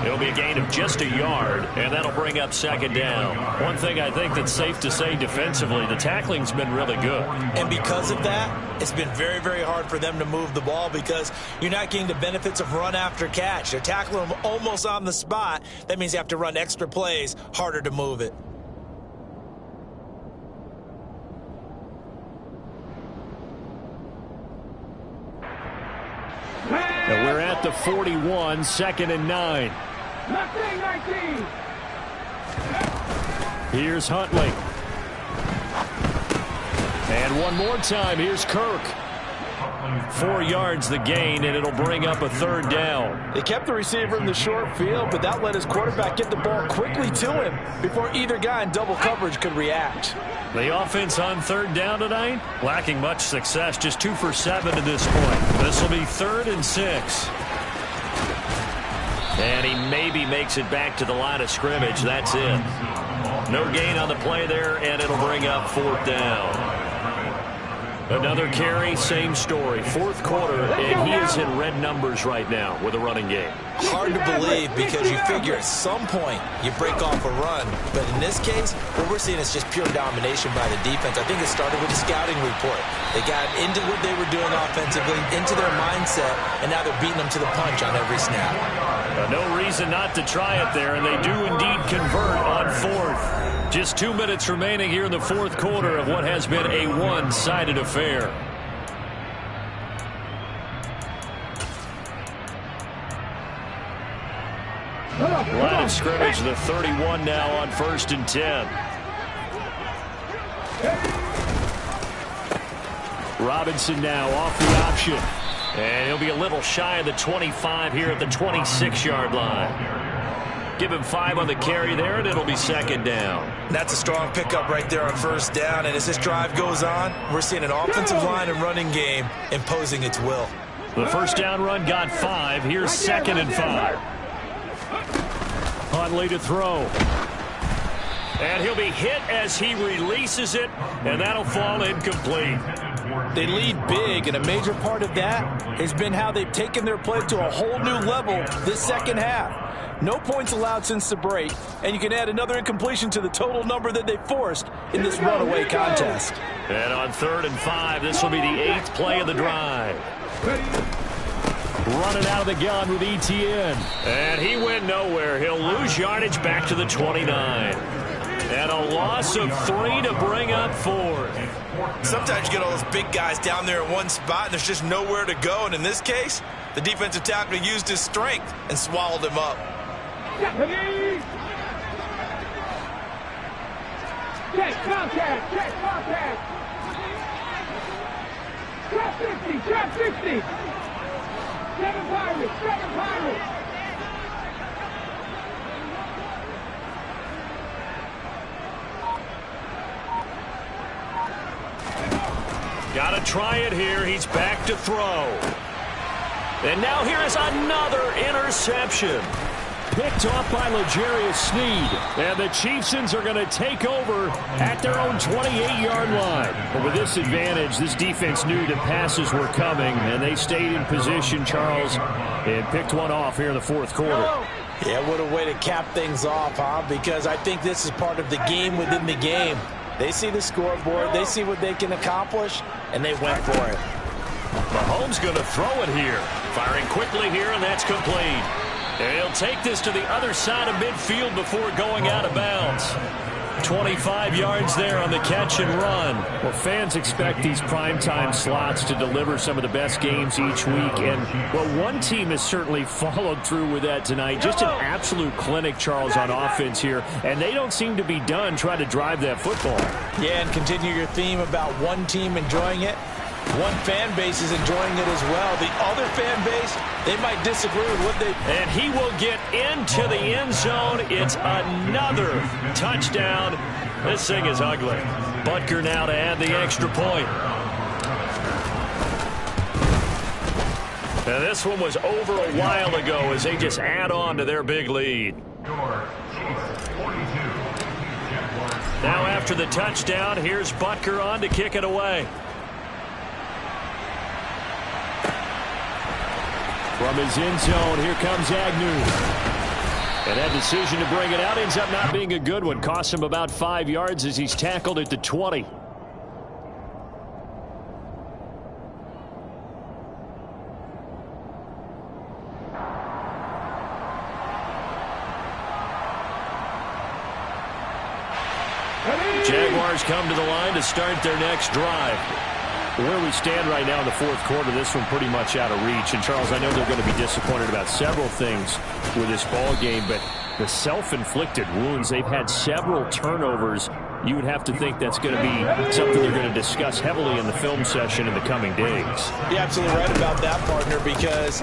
It'll be a gain of just a yard, and that'll bring up 2nd down. One thing I think that's safe to say defensively, the tackling's been really good. And because of that, it's been very, very hard for them to move the ball because you're not getting the benefits of run after catch. They're tackling them almost on the spot. That means you have to run extra plays, harder to move it. And we're at the 41, 2nd and 9. 19. Here's Huntley. And one more time, here's Kirk. 4 yards the gain, and it'll bring up a 3rd down. They kept the receiver in the short field, but that let his quarterback get the ball quickly to him before either guy in double coverage could react. The offense on 3rd down tonight, lacking much success, just 2 for 7 to this point. This will be 3rd and 6. And he maybe makes it back to the line of scrimmage. That's it. No gain on the play there, and it'll bring up 4th down. Another carry, same story. 4th quarter, and he is in red numbers right now with a running game. Hard to believe because you figure at some point you break off a run. But in this case, what we're seeing is just pure domination by the defense. I think it started with the scouting report. They got into what they were doing offensively, into their mindset, and now they're beating them to the punch on every snap. No reason not to try it there, and they do indeed convert on 4th. Just 2 minutes remaining here in the 4th quarter of what has been a one-sided affair. Line of scrimmage, the 31 now on 1st and 10. Robinson now off the option. And he'll be a little shy of the 25 here at the 26-yard line. Give him 5 on the carry there, and it'll be second down. That's a strong pickup right there on first down. And as this drive goes on, we're seeing an offensive line and running game imposing its will. The first down run got 5. Here's second and 5. Huntley to throw. And he'll be hit as he releases it, and that'll fall incomplete. They lead big, and a major part of that has been how they've taken their play to a whole new level this second half. No points allowed since the break, and you can add another incompletion to the total number that they forced in this runaway contest. And on 3rd and 5, this will be the 8th play of the drive. Running out of the gun with Etienne. And he went nowhere. He'll lose yardage back to the 29. And a loss of 3 to bring up 4. Sometimes you get all those big guys down there in one spot, and there's just nowhere to go. And in this case, the defensive tackle used his strength and swallowed him up. Check, contact, check, contact. Trap 60, trap 60. 7 Pirates, 7 Pirates. Got to try it here. He's back to throw. And now here is another interception. Picked off by L'Jarius Sneed. And the Chiefsons are going to take over at their own 28-yard line. But with this advantage, this defense knew that passes were coming, and they stayed in position, Charles, and picked one off here in the 4th quarter. Yeah, what a way to cap things off, huh? Because I think this is part of the game within the game. They see the scoreboard, they see what they can accomplish, and they went for it. Mahomes going to throw it here. Firing quickly here, and that's complete. And he'll take this to the other side of midfield before going out of bounds. 25 yards there on the catch and run. Well, fans expect these primetime slots to deliver some of the best games each week. And, well, one team has certainly followed through with that tonight. Just an absolute clinic, Charles, on offense here. And they don't seem to be done trying to drive that football. Yeah, and continue your theme about one team enjoying it. One fan base is enjoying it as well. The other fan base, they might disagree with what they... And he will get into the end zone. It's another touchdown. This thing is ugly. Butker now to add the extra point. Now this one was over a while ago as they just add on to their big lead. Now after the touchdown, here's Butker on to kick it away. From his end zone, here comes Agnew. And that decision to bring it out ends up not being a good one. Costs him about 5 yards as he's tackled at the 20. Jaguars come to the line to start their next drive. Where we stand right now in the 4th quarter, this one pretty much out of reach. And, Charles, I know they're going to be disappointed about several things with this ball game, but the self-inflicted wounds, they've had several turnovers. You would have to think that's going to be something they're going to discuss heavily in the film session in the coming days. You're absolutely right about that, partner, because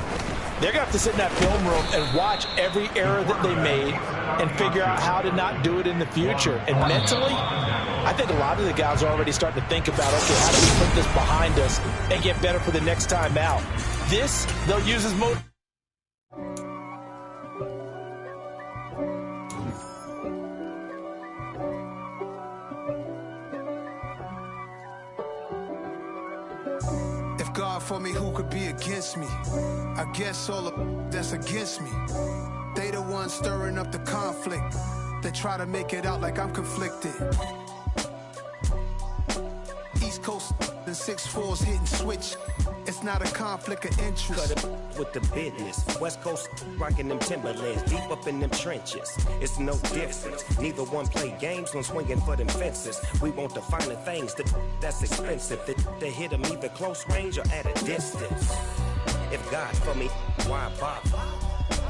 they're going to have to sit in that film room and watch every error that they made and figure out how to not do it in the future. And mentally, I think a lot of the guys are already starting to think about, okay, how do we put this behind us and get better for the next time out? This, they'll use as motivation. If God for me, who could be against me? I guess all of that's against me. They the ones stirring up the conflict. They try to make it out like I'm conflicted. East Coast and 6'4s hitting switch. It's not a conflict of interest. Cut it with the business. West Coast rocking them Timberlands, deep up in them trenches. It's no difference. Neither one play games when swinging for them fences. We want the finer things that's expensive. They hit them either close range or at a distance. If God for me, why bother?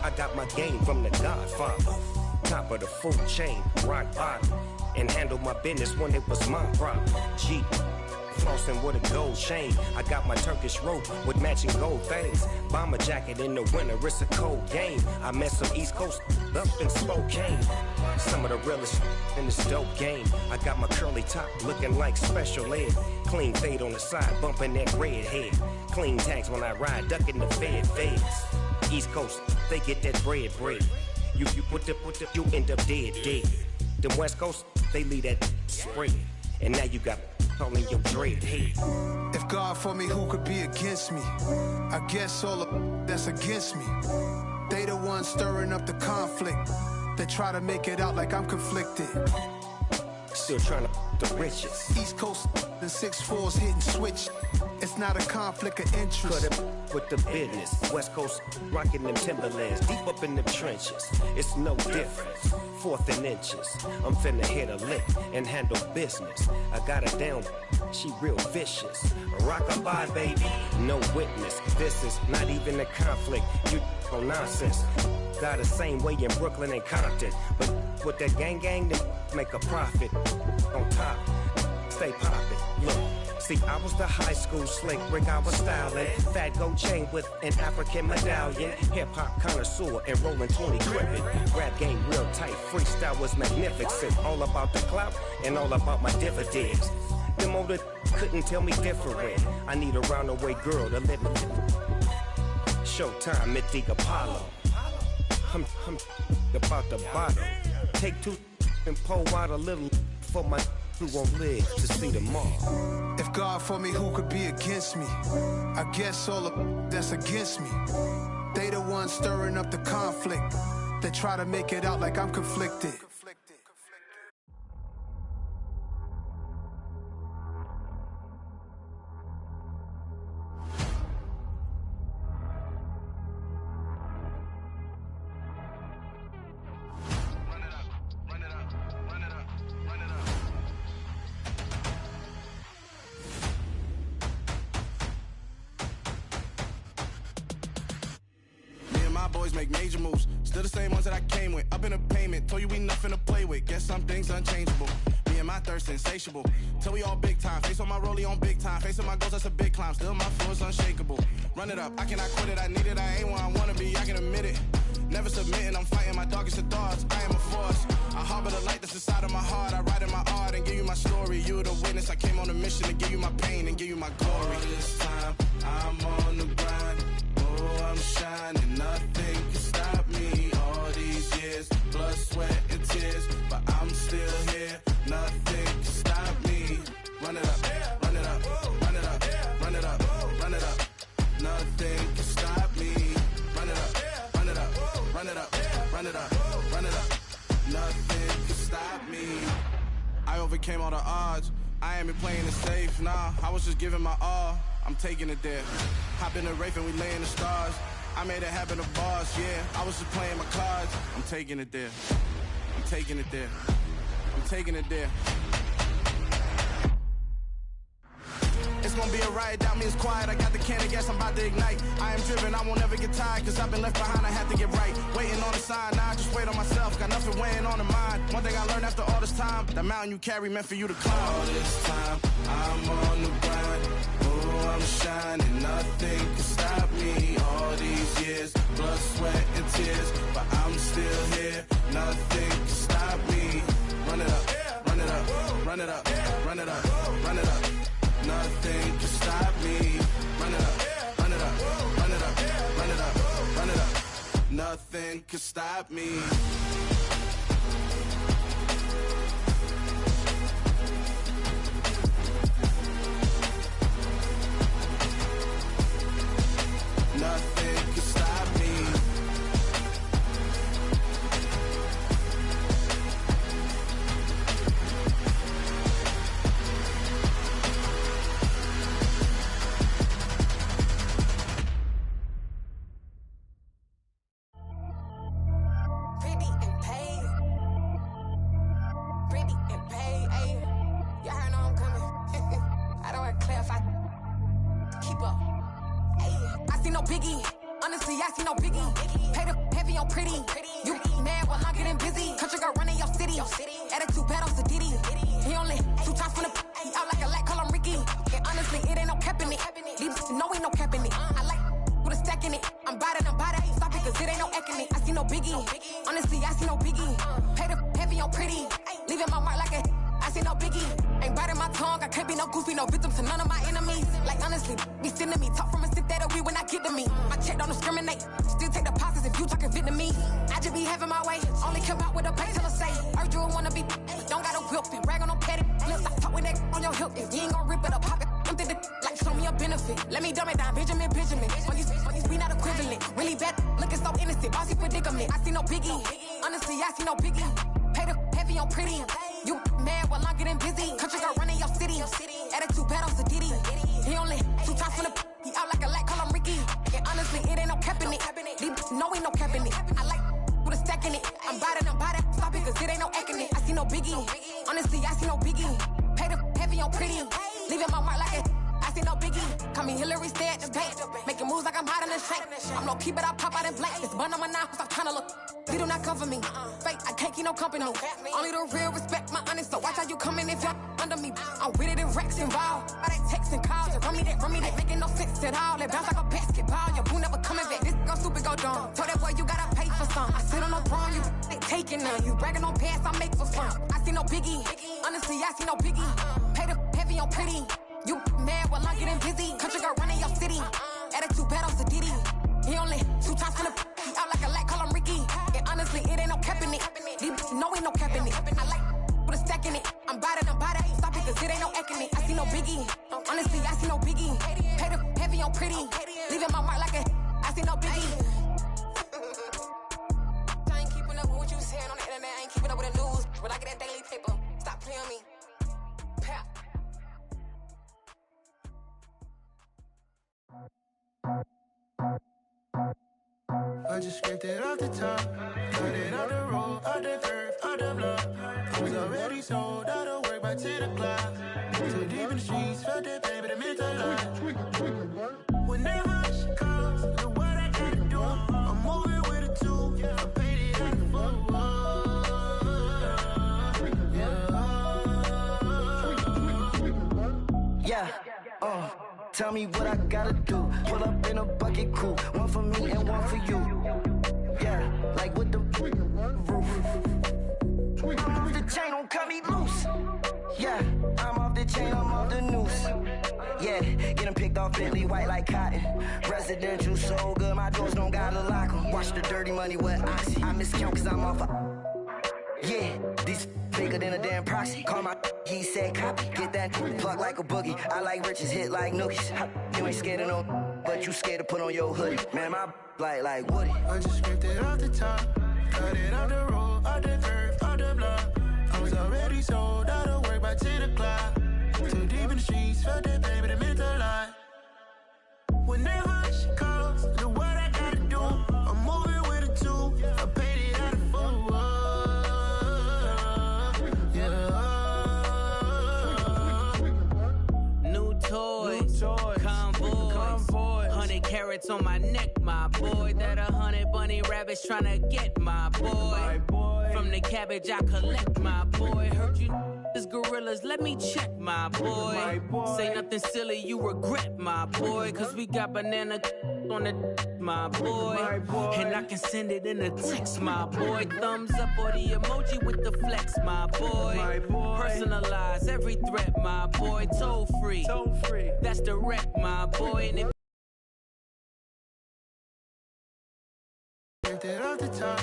I got my game from the Godfather. Top of the food chain, rock bottom. and handle my business when it was my problem. G. Flossing with a gold chain. I got my Turkish rope with matching gold things. Bomber jacket in the winter, it's a cold game. I met some East Coast up in Spokane. Some of the realest in this dope game. I got my curly top looking like special ed. Clean fade on the side, bumping that red head. Clean tags when I ride, ducking the feds. East Coast, they get that bread. You you end up dead. Them West Coast, they leave that spread. And now you got calling your dread head. If God for me, who could be against me? I guess all of that's against me. They the ones stirring up the conflict. They try to make it out like I'm conflicted. Still trying to the riches. East Coast and 6'4s hitting switch. It's not a conflict of interest. Cut it with the business. West Coast rocking them Timberlands. Deep up in them trenches. It's no difference. 4th and inches. I'm finna hit a lick and handle business. I got her down. She real vicious. Rock-a-bye, baby. No witness. This is not even a conflict. You on nonsense. Got the same way in Brooklyn and Compton. But with that gang, then make a profit. On top, stay poppin'. Look, see, I was the high school slick Rick, I was styling. Fat gold chain with an African medallion. Hip-hop connoisseur and rolling 20 cribbin'. Rap game real tight, freestyle was magnificent. All about the clout and all about my dividends. Them older couldn't tell me different. I need a roundaway girl to live with. Showtime, Mythic Apollo. I'm about the bottom. Take 2 and pull out a little for my who won't live to see tomorrow. If God for me, who could be against me? I guess all of that's against me. They the ones stirring up the conflict. They try to make it out like I'm conflicted. Make major moves, still the same ones that I came with. Up in a payment, told you we nothing to play with. Guess some things unchangeable. Me and my thirst insatiable. Till we all big time. Face on my rollie on big time. Face on my goals, that's a big climb. Still my flow is unshakable. Run it up, I cannot quit it. I need it, I ain't where I wanna be. I can admit it. Never submitting, I'm fighting my darkest of thoughts. I am a force. I harbor the light that's inside of my heart. I write in my art and give you my story. You the witness. I came on a mission to give you my pain and give you my glory. All this time, I'm on the grind. Oh, I'm shining. Nothing can stop me. All these years, blood, sweat, and tears, but I'm still here. Nothing can stop me. Run it up, run it up, run it up, run it up, run it up. Nothing can stop me. Run it up, run it up, run it up, run it up, run it up. Nothing can stop me. I overcame all the odds. I ain't been playing it safe, nah. I was just giving my all. I'm taking it there. Hop in the Wraith and we lay in the stars. I made it happen to bars, yeah. I was just playing my cards. I'm taking it there. I'm taking it there. I'm taking it there. It's gonna be a riot, doubt me it's quiet. I got the can of gas, I'm about to ignite. I am driven, I won't ever get tired, cause I've been left behind, I have to get right. Waiting on the sign, now I just wait on myself. Got nothing weighing on the mind. One thing I learned after all this time, the mountain you carry meant for you to climb. All this time, I'm on the grind. Oh, I'm shining, nothing can stop me. All these years, blood, sweat, and tears, but I'm still here. Nothing can stop me. Run it up, run it up, run it up, run it up, run it up. Nothing can stop me. Run it up, run it up, run it up, run it up, run it up. Nothing can stop me. Nothing can stop me. Attitude bad on Sadiddy. biggie. Honestly, I see no biggie. Pay the heavy on pretty. Leaving my mark like a. I see no biggie. Ain't biting my tongue. I can't be no goofy, no victim to none of my enemies. Like honestly, be sending me talk from a stick that'll be when I get to me. My check don't discriminate. Still take deposits if you talking Vietnamese. I just be having my way. Only come out with a pay till I say. Heard you wanna be, but don't got a whip and brag on no petty. Let's stop talk with that on your hip. If you ain't gon' rip it up, pop it. Empty the like show me a benefit. Let me dumb it down, Benjamin. We not equivalent. Really bad, looking so innocent. Bossy predicament. I see no biggie. Honestly, I see no biggie. Pay the heavy on pretty. You mad while I'm getting busy. Country girl running your city. Attitude bad on Sadiddy. He only 2 times from the. He out like a light, call him Ricky. And honestly, it ain't no cap in it. No, ain't no cap in it. I like with a stack in it. I'm by that. Stop it, cause it ain't no acting it. I see no biggie. Honestly, I see no biggie. Pay the heavy on pretty. Leaving my mark like a. I see no biggie. Call me Hillary, stay at the bank. Making moves like I'm hiding in shank. I'm low key, but I pop out in blank. It's bun on my knife, stop trying to look. They do not cover me. Fake, I can't keep no company. Only the real respect my honest. So watch how you coming if you're under me. I'm with it in racks involved. By that text and calls. Run me that. Making no sense at all. They bounce like a basketball. Your boo never coming back. This go stupid, go dumb. Told that boy you gotta pay for some. I sit on no throne, you ain't taking none. You bragging on pants, I make for fun. I see no biggie. Honestly, I see no biggie. Pay the heavy on pretty. You mad while I'm getting busy. Country girl running your city. Attitude bad on Sadiddy. He only 2 times from the. He out like a light, call him Ricky. And honestly, it ain't no cap in it. No, ain't no cap in it. I like with a stack in it. I'm by that. Stop it, cause it ain't no acting it. I see no biggie. Honestly, I see no biggie. Pay the heavy on pretty. Leaving my mark like a. I see no biggie. I ain't keeping up with what you saying on the internet. I ain't keeping up with the news. But I get that daily paper. Stop playing me. Pap. I just scraped it off the top, got it off the road, off the curve, off the block. I was already sold out of work by 10 o'clock. Too deep in the streets, felt that pain, but it meant a lot. Whenever she calls, know what I gotta do. I'm moving with a 2, I paid it out the full. Yeah, tell me what I gotta do. Pull up in a bucket crew, one for me and one for you. Yeah, like with the roof. I'm off the chain, don't cut me loose. Yeah, I'm off the chain, I'm off the noose. Yeah, getting picked off Bentley white like cotton. Residential so good, my doors don't gotta lock 'em. Watch the dirty money with oxy. I miscount cause I'm off yeah, these bigger than a damn proxy. Call my he said copy. Get that plug like a boogie. I like riches, hit like nookies. You ain't scared of no, but you scared to put on your hoodie. Man, my like Woody. I just scraped it off the top, got it off the road, off the curve, off the block. I was already sold out of work by 10 o'clock. Too deep in the streets, felt that pain, but it meant a lot. Whenever she calls, know what I gotta do. I'm moving with a 2, I paid it out of full. Convoy. 100 carats on my neck, my boy. That 100 bunny rabbits tryna get my boy. From the cabbage I collect, my boy. Heard you is gorillas, let me check, my boy. Say nothing silly, you regret, my boy. Cause we got banana on the my boy. And I can send it in a text, my boy. Thumbs up or the emoji with the flex, my boy. Personalize every threat, my boy. Toll free. That's direct, my boy. And if Scraped it off the top,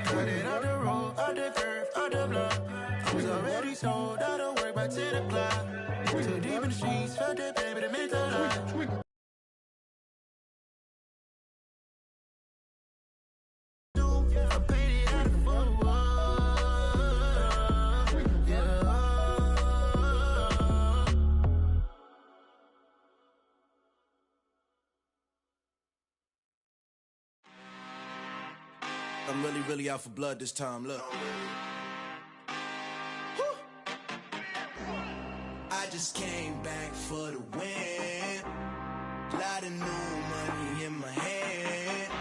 got it off the road, off the curve, off the block. I was already sold out of work by 10 o'clock. Too deep in the streets, felt that pain, but it meant a lot. I paid it out of full. I'm really out for blood this time, look. I just came back for the win. Lot of new money in my hand.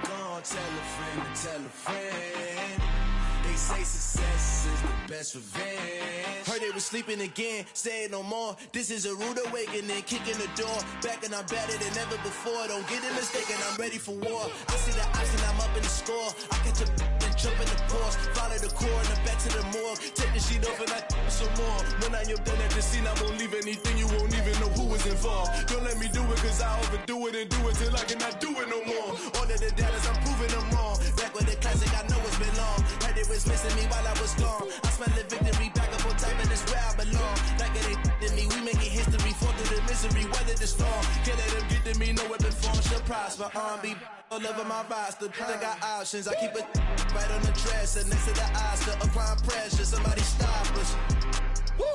Gonna tell a friend to tell a friend. They say success is the best revenge. Heard they was sleeping again, say it no more. This is a rude awakening, kicking the door. Back and I'm better than ever before. Don't get it mistaken, I'm ready for war. I see the option, I'm up in the score. I catch a and jump in the pause. Follow the core and back to the morgue. Take the sheet off and I some more. When I am done at the scene, I won't leave anything. You won't even know who was involved. Don't let me do it, cause I overdo it and do it till I cannot do it no more. All of the doubters, I'm proving them wrong. Back with the classic, I know it's been long. Heard it was missing me while I was gone. I smell the victory, back up on time, and it's where I belong. Like it ain't to me, we making history. Fall through the misery, weather the storm. Can't let them get to me, no weapon form should prosper. R&B all over my roster. I got options, I keep it right on the dresser. Next to the Oscar, applying pressure, somebody stop us. Woo!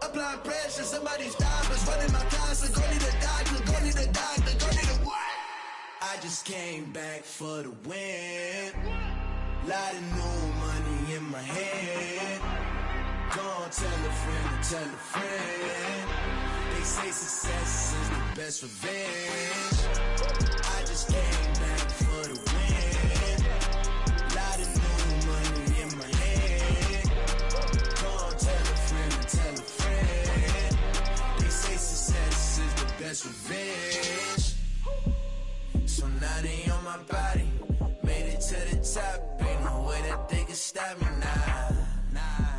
Applying pressure, somebody stop us. Running my concert, go need a doctor, go need a doctor, go need a what? I just came back for the win. Lot of new money in my hand. Gonna tell a friend and tell a friend. They say success is the best revenge. I just came back for the win. Lot of new money in my hand. Gonna tell a friend and tell a friend. They say success is the best revenge. So now they on my body. Made it to the top. Ain't no way that they can stop me now.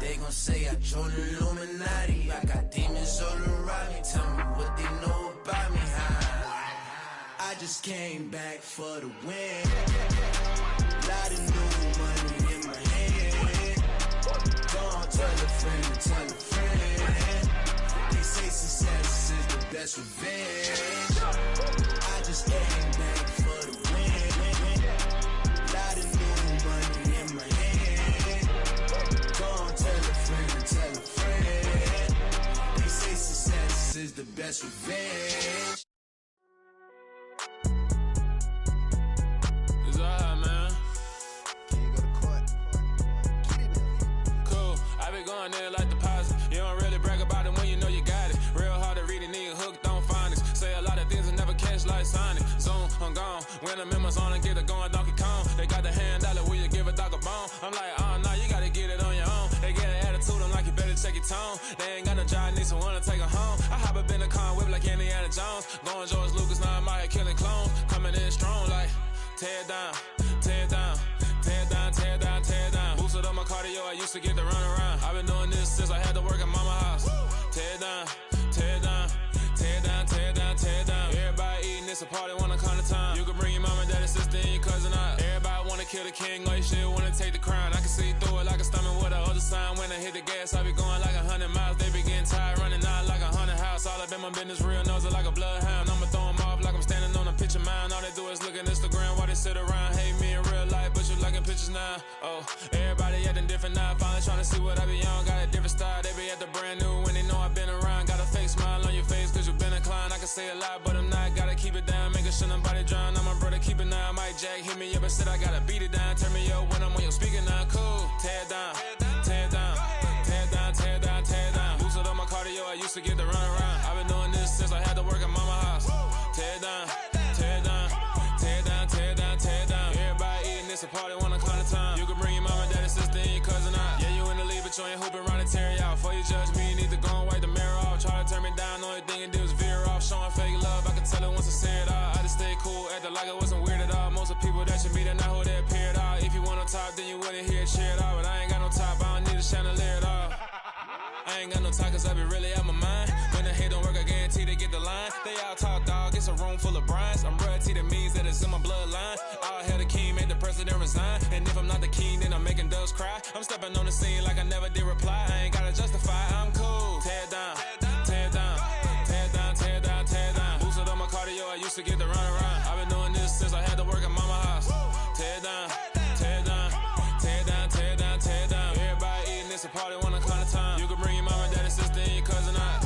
They gon' say I joined the Illuminati. I got demons all around me. Tell me what they know about me, huh? I just came back for the win. Lot of new money in my hand. Gonna tell a friend and tell a friend. They say success is the best revenge. I just came back for the win. Lot of new money in my hand. Gonna tell a friend and tell a friend. They say success is the best revenge. It's alright, man. Can you go to court? Cool. I been going there like deposit. You don't really brag about it when you know you got it. Real hard to read a nigga hooked on phonics. Say a lot of things and never catch like Sonic. Zone, I'm gone. When I'm in my zone and get it going Donkey Kong. They got the hand dollar, will you give a dog a bone? I'm like, oh no, you gotta get it on your own. They get an attitude, I'm like, you better check your tone. They ain't got no job, need someone to take her home. I hop up in the car, whip like Indiana Jones. Going George Lucas, now I'm out here killing clones. Coming in strong like, tear down, tear down, tear down, tear down, tear down. Boosted up my cardio, I used to get to run around. I've been doing this since I had to work at mama house. Tear down, tear down, tear down, tear down, tear down. Everybody eating, it's a party, wanna come to time. You can bring your mama, daddy, sister, and your cousin out. Everybody wanna kill the king, or you shit wanna take the crown. I can see through it like a stomach with a other sign. When I hit the gas, I be going like 100 miles. They be getting tired, running out like 100 house. All up in my business, real nose like a bloodhound. I'ma throw them off like I'm standing on a picture mound. All they do is look at Instagram while they sit around. Hate me in real life, but you liking pictures now. Oh, everybody acting different now. Finally trying to see what I be on. Got a different style, they be at the brand new when they know I've been around. Got a fake smile on your face cause you been inclined. I can say a lot, but I'm not. Gotta keep it down, making sure nobody drown. I'm my brother, keep it now. Mike Jack hit me up and said I gotta beat it down. Turn me up when I'm on your speaker now. Cool, tear down, tear down, tear down, tear down, tear down. Boosted up my cardio, I used to get to run around. I've been doing this since I had to work at mama house. Tear down, tear down, tear down, tear down, tear down. Everybody eating, it's a party, wanna come to time. You can bring your mama, daddy, sister, and your cousin out. Yeah, you in the lead, but you ain't hooping around and tear you out. Before you judge me, you need to go and wipe the mirror off. Try to turn me down, only thing you do is veer off. Showing fake love, I can tell it once I say it all. I just stay cool, acting like it wasn't weird at all. Most of the people that you meet are not who they appear at all. If you want on top, then you wouldn't hear it cheer at all. But I ain't got no top, I don't need a chandelier at all. I ain't got no time cause I be really out my mind. When the hate don't work, I guarantee they get the line. They all talk dog, it's a room full of brines. I'm royalty, that means that it's in my bloodline. All hail the king, made the president resign. And if I'm not the king, then I'm making doves cry. I'm stepping on the scene like I never did reply. I ain't gotta justify, I'm cool. Tear down, tear down, tear down, tear down, tear down. Boosted up my cardio, I used to get to run around. I've been doing this since I had to work at mama house. Tear down, tear down, tear down, tear down, tear down. Everybody eating, it's a party, wanna come to time. You can bring your mama, daddy, sister, and your cousin out.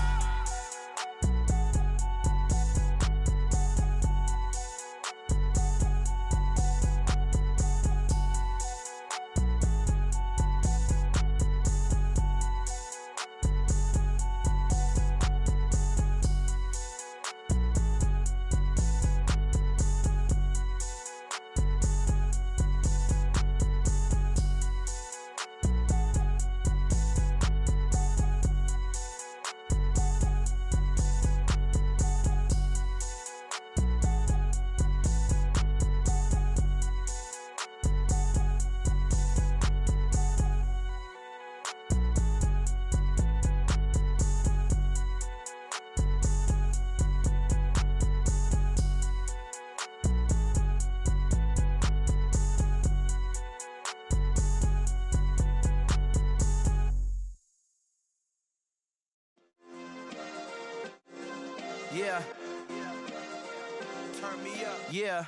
Yeah. Turn me up. Yeah.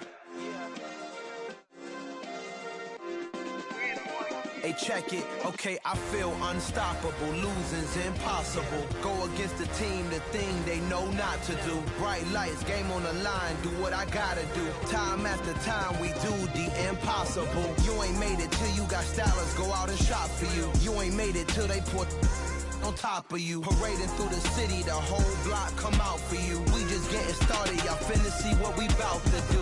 Hey, check it. Okay, I feel unstoppable. Losing's impossible. Go against the team, the thing they know not to do. Bright lights, game on the line, do what I gotta do. Time after time, we do the impossible. You ain't made it till you got stylers go out and shop for you. You ain't made it till they put on top of you. Parading through the city, the whole block come out for you. We just getting started, y'all finna see what we bout to do.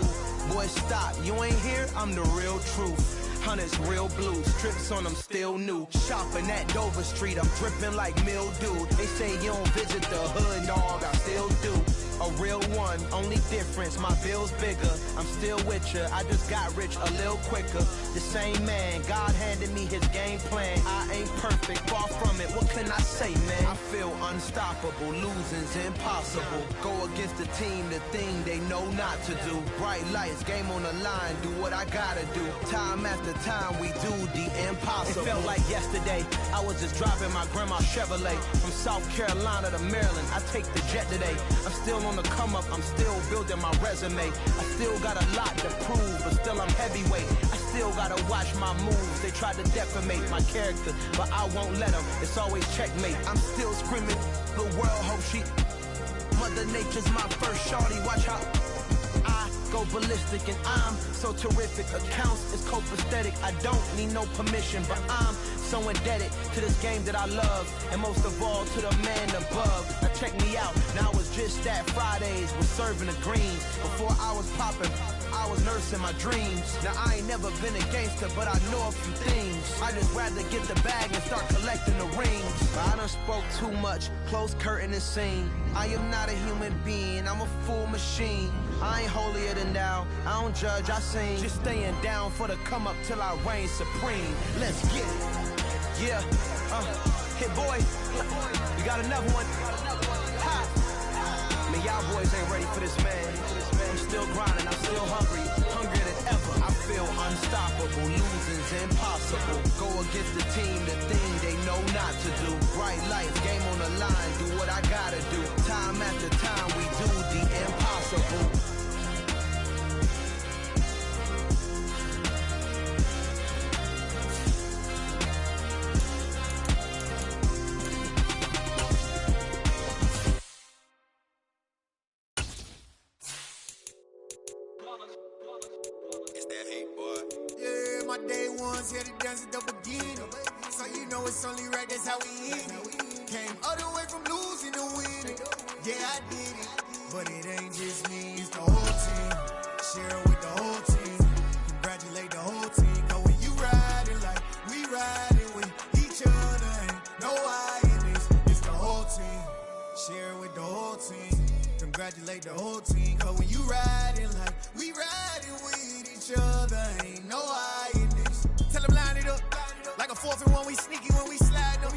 Boy, stop, you ain't here, I'm the real truth. Hunters, real blue, strips on them still new. Shopping at Dover Street, I'm dripping like mildew. They say you don't visit the hood, dog, I still do. A real one, only difference, my bill's bigger. I'm still with ya, I just got rich a little quicker. The same man, God handed me his game plan. I ain't perfect, far from it, what can I say, man? I feel unstoppable, losing's impossible. Go against the team, the thing they know not to do. Bright lights, game on the line, do what I gotta do. Time after time, we do the impossible. It felt like yesterday, I was just driving my grandma's Chevrolet. From South Carolina to Maryland, I take the jet today. I'm still on the come up, I'm still building my resume. I still got a lot to prove, but still I'm heavyweight. I still gotta watch my moves. They try to defamate my character, but I won't let them. It's always checkmate. I'm still screaming, the world hope she. Mother Nature's my first shorty, watch how I go ballistic and I'm so terrific. Accounts is copacetic, I don't need no permission, but I'm so indebted to this game that I love, and most of all to the man above. Now check me out, now it's just that Fridays was serving the greens. Before I was popping, I was nursing my dreams. Now I ain't never been a gangster, but I know a few things. I just rather get the bag and start collecting the rings. But I done spoke too much, close curtain and scene. I am not a human being, I'm a full machine. I ain't holier than thou, I don't judge, I sing. Just staying down for the come up till I reign supreme. Let's get it. Yeah, hit boy, we got another one. Ha! Man, y'all boys ain't ready for this, man. I'm still grinding, I'm still hungry, hungrier than ever. I feel unstoppable, losing's impossible. Go against the team, the thing they know not to do. Bright lights, game on the line, do what I gotta do. Time after time, we do the impossible. Here to dance at the beginning, so you know it's only right, that's how we end it. Came all the way from losing to winning. Yeah, I did it, but it ain't just me, it's the whole team. Share it with the whole team, congratulate the whole team. Cause when you riding like we riding with each other, ain't no I in this, it's the whole team. Share it with the whole team, congratulate the whole team. Cause when you riding like we riding with each other, ain't no I in this. Tell them line it up, like a 4th and 1, we sneaky when we slide up.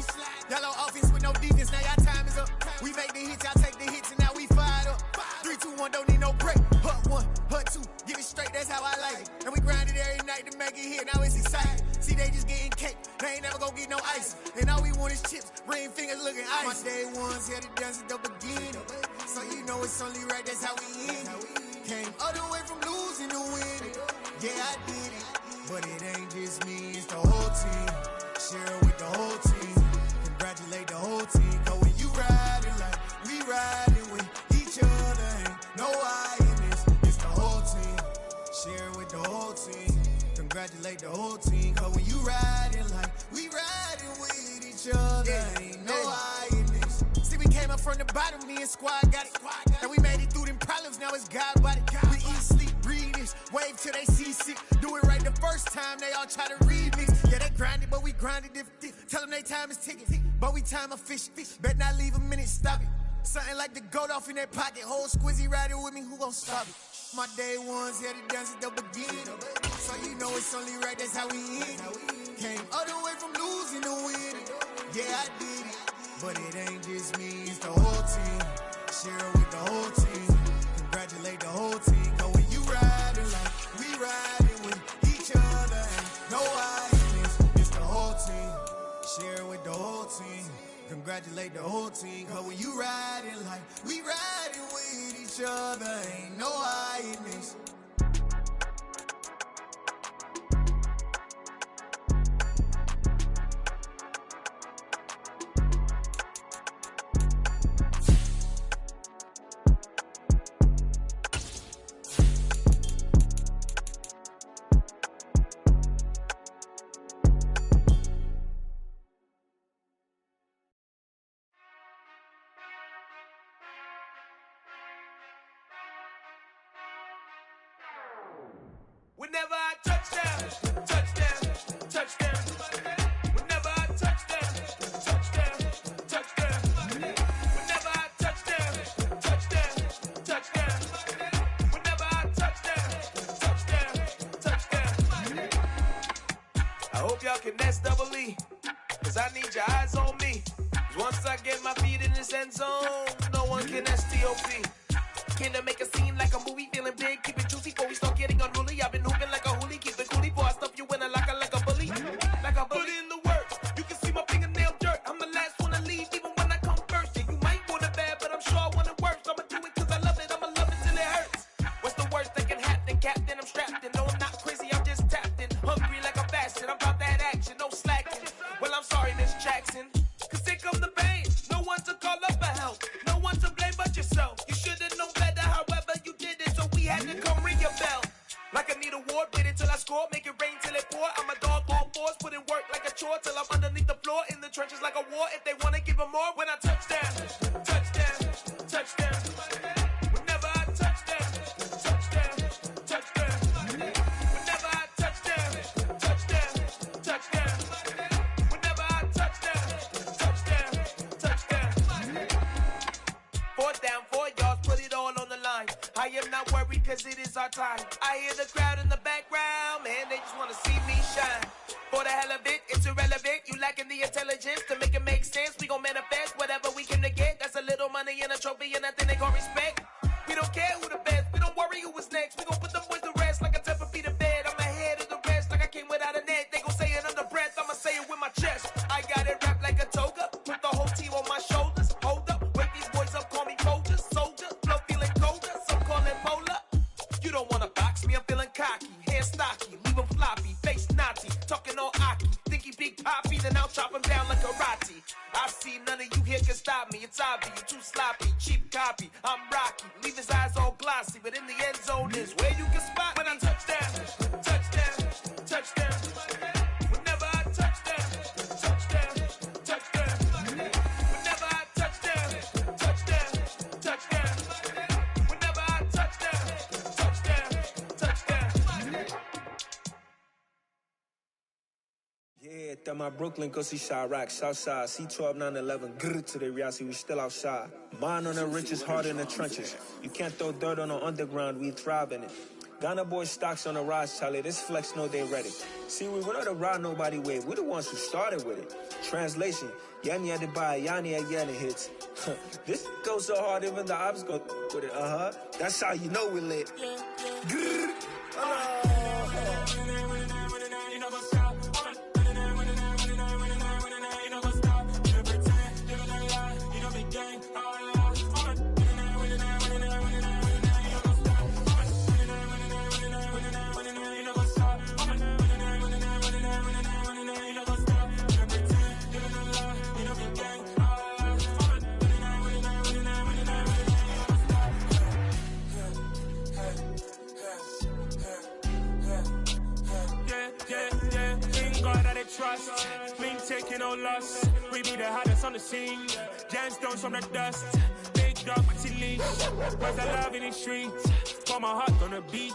Y'all on offense with no defense, now y'all time is up. We make the hits, y'all take the hits, and now we fired up. 3, 2, 1, don't need no break. Hut 1, hut 2, give it straight, that's how I like it. And we grind it every night to make it here, now it's exciting. See, they just getting cake, they ain't never gonna get no ice. And all we want is chips, ring fingers looking ice. My day ones here to dance at the beginning, so you know it's only right, that's how we end it. Came all the way from losing to winning. Yeah, I did it, but it ain't just me, it's the whole team. Share it with the whole team, congratulate the whole team. Cause when you riding like we riding with each other, ain't no I in this, it's the whole team. Share it with the whole team, congratulate the whole team. Cause when you riding like we riding with each other, ain't no I in this. See, we came up from the bottom, me and squad got it. And we made it through them problems, now it's God body. We eat, sleep, breathe this, wave till they see sick. Do it right the first time, they all try to remix. Yeah, they grinded, but we grinded different. Tell them they time is ticking, but we time a fish. Bet not leave a minute, stop it. Something like the goat off in that pocket. Whole squizzy riding with me, who gon' stop it? My day ones here to dance at the beginning, so you know it's only right, that's how we end it. Came all the way from losing to winning. Yeah, I did it, but it ain't just me, it's the whole team. Share it with the whole team, congratulate the whole team. Cause when you riding like we riding with each other, ain't no I in this, it's the whole team. Share it with the whole team, congratulate congratulate the whole team. Cause when you riding like we riding with each other, ain't no hiding this. Whenever I touchdown, touchdown, touchdown. Whenever I touchdown, touchdown, touchdown. Whenever I touchdown, touchdown, touchdown. Whenever I touchdown, touchdown, touchdown. I hope y'all can nest double E, cause I need your eyes on me. Cause once I get my feet in this end zone, no one can STOP. Can to make a scene like a movie, feeling big, keep it juicy before we start getting unruly. I've been hooping like a hoolie, keep it coolie before I stuff you in a locker like a bully. Like a bully. Put in the work, you can see my fingernail dirt. I'm the last one to leave, even when I come first. Yeah, you might want it bad, but I'm sure I want it worse. I'ma do it cause I love it, I'ma love it till it hurts. What's the worst that can happen, Captain? I'm strapped in, no I'm not crazy, I'm just tapped in. Hungry like I'm fasting, I'm about that action, no slacking. Well, I'm sorry, Miss Jackson, cause here come the pain. No one to call up for help, no one to blame but yourself. You should've known better, however you did it, so we had to come ring your bell. Like I need a ward, wait until I score, make it rain till it pour. I'm a dog on force, put in work like a chore till I'm underneath the floor, in the trenches like a war. If they wanna give them more, when I touchdown, touchdown, touchdown. Whenever I touchdown, touchdown, touchdown. Whenever I touchdown, touchdown, touchdown. Whenever I touchdown, touchdown, touchdown. Fourth down, 4 yards, put it all on the line. I am not worried cause it is our time. I hear the crowd in the background, man, they just wanna see me shine. For the hell of it, it's irrelevant. You lacking the intelligence to make it make sense. We gon' manifest whatever we came to get. That's a little money and a trophy and nothing they gon' respect. We don't care who the best, we don't worry who is next. We gon' put them boys to rest like a 10 feet of bed. I'm ahead of the rest like I came without a net. They gon' say it under breath, I'ma say it with my chest. I got it wrapped like a toga, put the whole team on my shoulders. Hold up, wake these boys up, call me soldier, soldier. Flow feeling colder, some call it polar. You don't wanna box me, I'm feeling cocky. Hair stocky, leave him floppy, face naughty. Talking all aki, think he big poppy, then I'll chop him down like karate. I see none of you here can stop me. It's obvious, you too sloppy, cheap copy. I'm Rocky, leave his eyes all glossy, but in the end zone is where you can spot when I touchdown, touchdown, touchdown. Whenever I touchdown, touchdown, touchdown. Whenever I touchdown, touchdown, touchdown. Whenever I touchdown, touchdown, touchdown. Yeah, that my Brooklyn, go see Chirac, Southside, C12, 911, grrr to the reality, we still outside. Mine on the riches, hard in the trenches. You can't throw dirt on the underground, we thrive in it. Ghana boys stocks on the rise, Charlie, this flex know they ready. See, we went on the ride nobody with, we the ones who started with it. Translation, Yanni had to buy, Yanni had Yanni hits. This goes so hard, even the ops go with it, That's how you know we lit. Grrr. Trust, we ain't taking no loss. We be the hottest on the scene. Gemstones from the dust. Big dog, pretty leash. Where's the love in the streets? Pour my heart on the beat.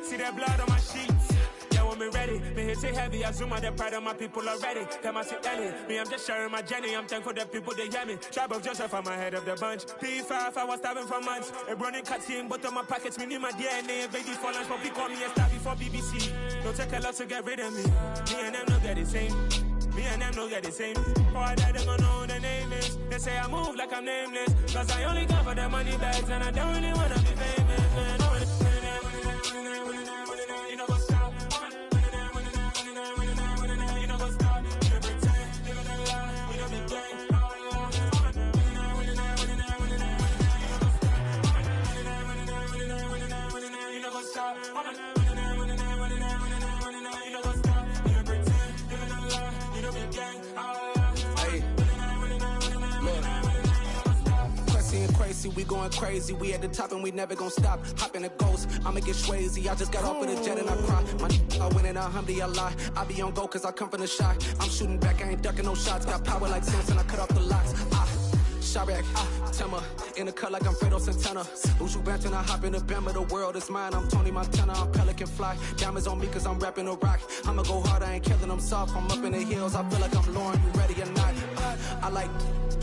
See that blood on my sheets. Yeah, when me ready, me hit it heavy. I zoom out the pride of my people already. Them I see Ellie. Me, I'm just sharing my journey. I'm thankful that people they hear me. Tribe of Joseph, I'm ahead of the bunch. P5, I was starving for months. A running cut in, but on my pockets, me need my DNA. Baby for lunch, but call me a star before BBC. Don't take a lot to get rid of me. Me and them no get the same. Me and them no get the same. All that they gonna know the name is. They say I move like I'm nameless. Cause I only come for the money bags and I don't really wanna be famous, man. You know what's up? You know what's up? You know pretend. You know lie. You know be gang. lazy, we going crazy. We at the top and we never gonna stop. Hop in the ghost, I'ma get Swayze. I just got off of the jet and I cry. I win in a Humvee, I lie. I be on go cause I come from the shot. I'm shooting back, I ain't ducking no shots. Got power like Samson, I cut off the locks. Sharek, Tema, in the cut like I'm Fredo Santana. Uju Banton, I hop in the Bama, the world is mine. I'm Tony Montana, I'm Pelican Fly. Diamonds on me cause I'm rapping a rock. I'ma go hard, I ain't killing them soft. I'm up in the hills, I feel like I'm Lauren, you ready or not? I like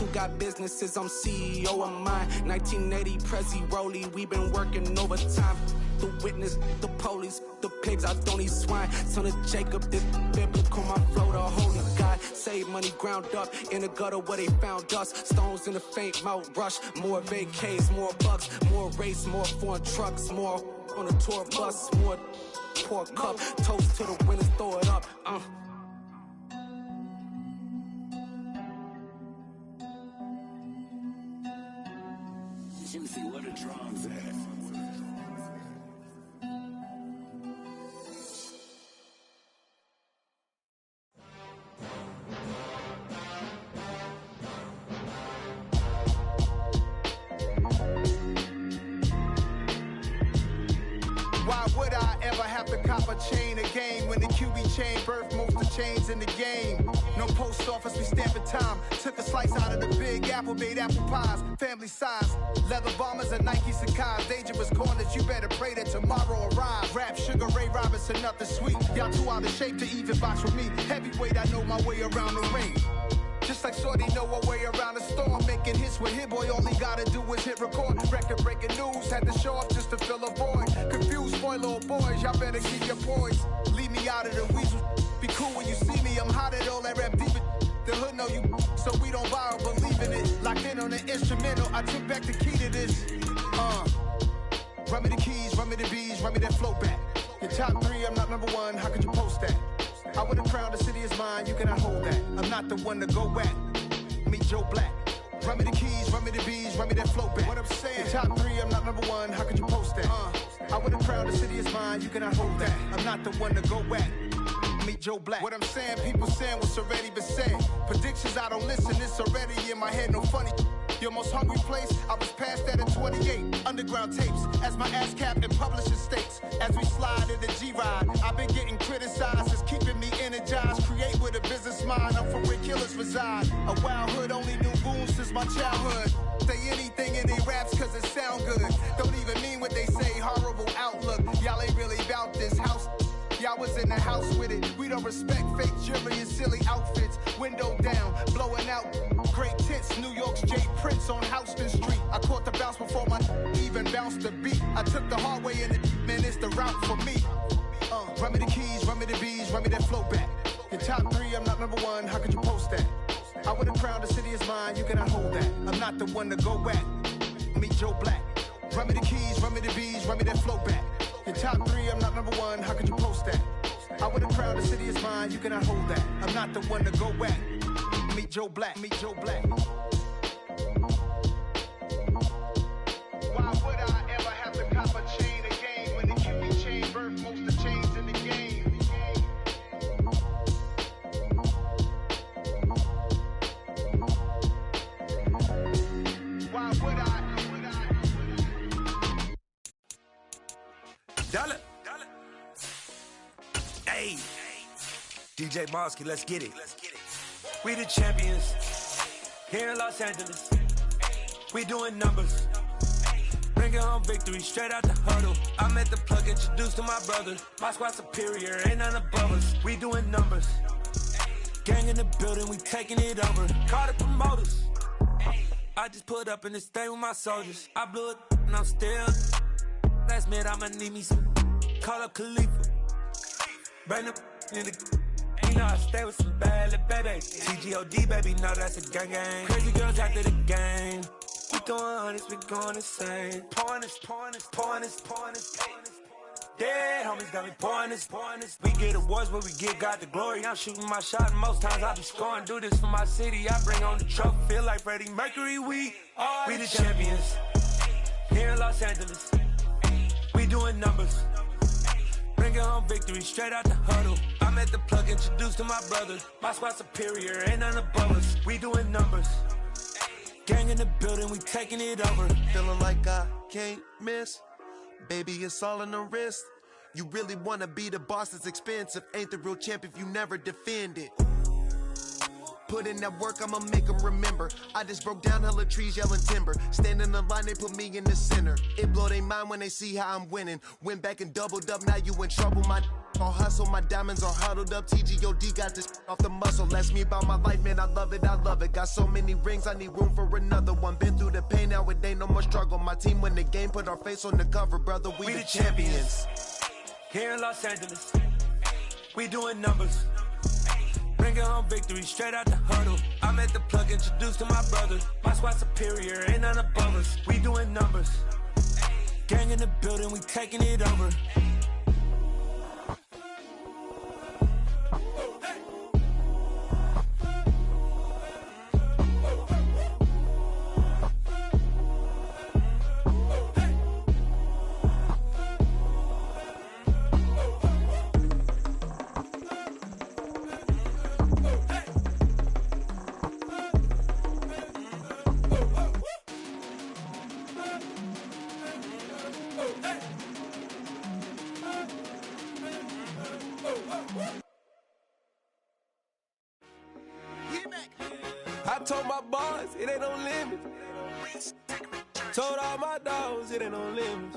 who got businesses, I'm CEO of mine. 1980, Prezi Rolly, we been working overtime. The witness, the police, the pigs, I don't eat swine. Son of Jacob, this biblical, my flow, the holy God. Save money ground up in the gutter where they found us. Stones in the faint mouth rush. More vacays, more bucks, more race, more foreign trucks, more on a tour bus, more pour cup. Toast to the winners, throw it up. Let me see what the drums at. Why would I ever have to cop a chain again when the QB chain birthed most of the chains in the game? No post office, we stamping time. Took a slice out of the big apple, made apple pies, family size. Leather bombers and Nike Sacai's. Dangerous corners, you better pray that tomorrow arrives. Rap, Sugar Ray Robinson, nothing sweet. Y'all too out of shape to even box with me. Heavyweight, I know my way around the ring. Just like Shorty know her way around the storm. Making hits with Hit Boy, all he gotta do is hit record. Record breaking news, had to show up just to fill a void. Confused boy, little boys, y'all better keep your poise. Leave me out of the weasel. Be cool when you see me, I'm hot at all that rap deep. The hood know you, so we don't borrow, believe in it. Locked in on the instrumental, I took back the key to this. Run me the keys, run me the bees, run me that flow back. Your top three, I'm not number one, how could you post that? I would have crowned the city is mine, you cannot hold that. I'm not the one to go at. Meet Joe Black. Run me the keys, run me the bees, run me that flow back. What I'm saying, your top three, I'm not number one, how could you post that? I would have crowned the city is mine, you cannot hold that. I'm not the one to go at. Meet Joe Black. What I'm saying, people saying what's already been said. Predictions, I don't listen, it's already in my head, no funny. Your most hungry place, I was past that at 28. Underground tapes, as my ass cap in publishing states. As we slide in the G-Ride, I've been getting criticized, it's keeping me energized. Create with a business mind, I'm from where killers reside. A wild hood, only knew goons since my childhood. Say anything in they raps cause it sound good. Don't even mean what they say, horrible outlook. Y'all ain't really about this house. Y'all was in the house with it. We don't respect fake jewelry and silly outfits. Window down, blowing out great tits. New York's J. Prince on Houston Street. I caught the bounce before my even bounced the beat. I took the hard way in it, man, it's the route for me. Run me the keys, run me the bees, run me that flow back. Your top three, I'm not number one, how could you post that? I would have crowned the city is mine, you cannot hold that. I'm not the one to go at. Meet Joe Black. Run me the keys, run me the bees, run me that flow back. Your top three, I'm not number one, how could you post that? I would have crowned the city is mine, you cannot hold that. I'm not the one to go at. Meet Joe Black, meet Joe Black. Why would I ever have to cop a chain again when the QB chain birthed most of the chains in the game? Why would I? Dollar. Hey, DJ Mosky, let's get it. We the champions here in Los Angeles. We doing numbers. Bringing home victory straight out the huddle. I met the plug, introduced to my brother. My squad superior, ain't none above us. We doing numbers. Gang in the building, we taking it over. Call the promoters. I just put up in this thing with my soldiers. I blew it and I'm still. Last minute I'ma need me some. Call up Khalifa. Bring the in the. You know I stay with some bad little baby. TGOD baby, no that's a gang gang. Crazy girls after the game. We going honest, we going insane. Pouring this. Dead homies got me pouring this. We get awards where we give God the glory. I'm shooting my shot and most times I be scoring. Do this for my city, I bring on the trophy. Feel like Freddie Mercury, we the champions here in Los Angeles. We doing numbers. Bringing home victory straight out the huddle. I met the plug, introduced to my brother. My squad superior, ain't none above us. We doing numbers. Gang in the building, we taking it over. Feeling like I can't miss. Baby, it's all in the wrist. You really wanna be the boss, it's expensive. Ain't the real champ if you never defend it. Put in that work, I'ma make them remember. I just broke down hella trees, yelling timber. Stand in the line, they put me in the center. It blow their mind when they see how I'm winning. Went back and doubled up, now you in trouble. My all hustle, my diamonds are huddled up. TGOD got this off the muscle. That's me about my life, man, I love it, I love it. Got so many rings, I need room for another one. Been through the pain, now it ain't no more struggle. My team win the game, put our face on the cover, brother, we the champions. Here in Los Angeles, we doing numbers. Bringing home victory straight out the huddle. I'm at the plug, introduced to my brother. My squad superior, ain't none above us. We doing numbers. Gang in the building, we taking it over. I told my boys, it ain't no limit. Told all my dogs, it ain't no limit.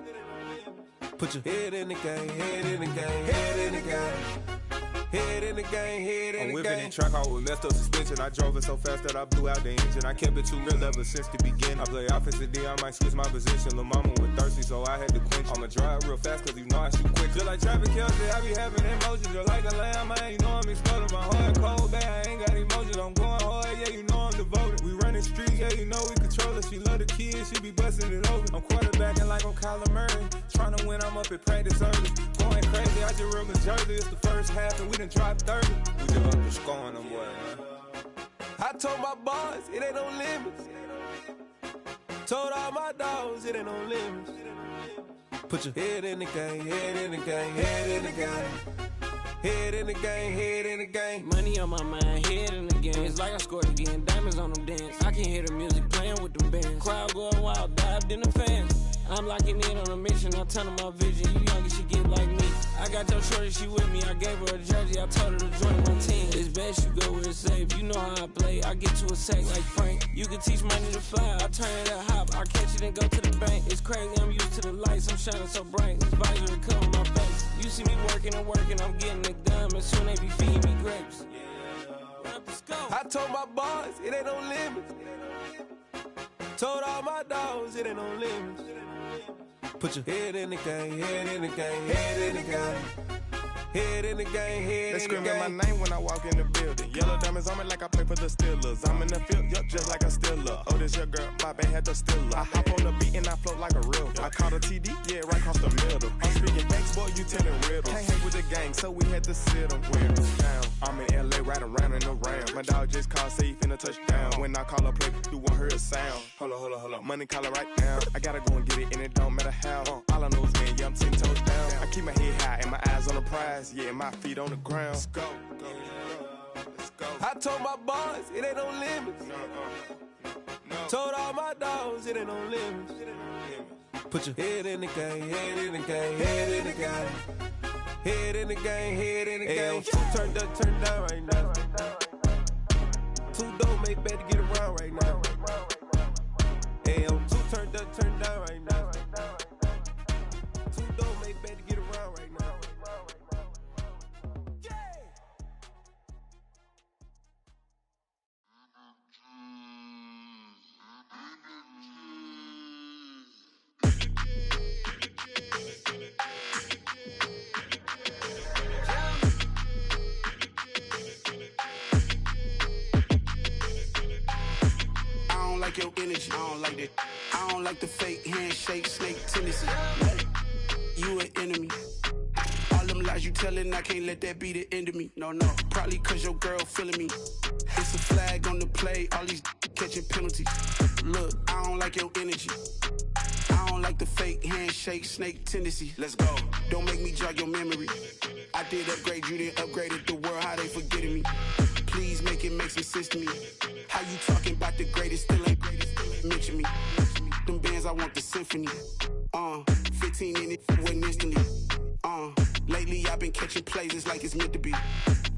Put your head in the game, head in the game, head in the game. Head in the game, head in the game. I'm whipping in track, I was messed up suspension. I drove it so fast that I blew out the engine. I kept it too real ever since the beginning. I play offensive D, I might switch my position. Lil' mama was thirsty, so I had to quench. I'ma drive real fast, cause you know I shoot quick. Just like traffic Kelsey, I be having emotions. Just like a lamb, man, you know I'm exploding. My heart cold, bad, I ain't got emotions. I'm going hard, yeah, you know I'm devoted. We running streets, yeah, you know we control it. She love the kids, she be busting it over. I'm quarterbacking like I'm Kyler Murray. Trying to win, I'm up at practice early. Going crazy, I just real Jersey. It's the first half, and we done dropped 30. We just up to scoring them, boy, man. I told my boys, it ain't no limits. Told all my dogs, it ain't no limits. Put your head in the game, head in the game, head in the game. Head in the game, head in the game. Money on my mind, head in the game. It's like I scored again, diamonds on them dance. I can hear the music playing with them bands. Crowd going wild, dived in the fans. I'm locking in on a mission, I tell them my vision. You young and she get like me. I got your shorty, she with me. I gave her a jersey, I told her to join my team. It's best you go where it's safe. You know how I play. I get to a sack like Frank. You can teach money to fly. I turn it a hop. I catch it and go to the bank. It's crazy, I'm used to the lights. I'm shining so bright. This visor cover my face. You see me working and working. I'm getting it done. And soon they be feeding me grapes. I told my boys, it ain't no limits. Told all my dogs, it ain't no limits. Put your head in the game, head in the game, head in the game. Head in the game, head They in the game. screaming my name when I walk in the building. Yellow diamonds on me like I play for the Steelers. I'm in the field, yup, just like a Steeler. Oh, this your girl, my band had the Steeler. I hop on the beat and I float like a real. I caught a TD, yeah, right across the middle. I'm speaking thanks, boy, you telling riddles. Can't hang with the gang, so we had to sit them with them down. I'm in LA, riding around and around. My dog just called, say he finna touchdown. When I call a play, you won't hear a sound. Hold up, money calling right now. I gotta go and get it, and it don't matter how. All I know is, man, yeah, I'm 10 toes down. I keep my head high and my eyes on the prize. Yeah, my feet on the ground. Let's go. Let's go. I told my boys, it ain't no limits. Told all my dogs, it ain't no limits. Put your head in the game, head in the game, head in the game. Head in the game, head in the game. Turned up, turned down right now. Too dope, make better get around right now. Hey, I'm too turned up, turned down right now. Too dope, make better get around right now. I don't like your energy. I don't like that. I don't like the fake handshake, snake tendency. You an enemy. All them lies you telling, I can't let that be the end of me. No, probably cause your girl feeling me. It's a flag on the play, all these catching penalties. Look, I don't like your energy. I don't like the fake handshake, snake tendency. Let's go. Don't make me jog your memory. I did upgrade, you didn't upgrade it. The world, how they forgetting me. Please make it make some sense to me. How you talking about the greatest, still ain't greatest, still mention me. Them bands, I want the symphony. 15 in it, wasn't instantly. Lately I've been catching plays, it's like it's meant to be.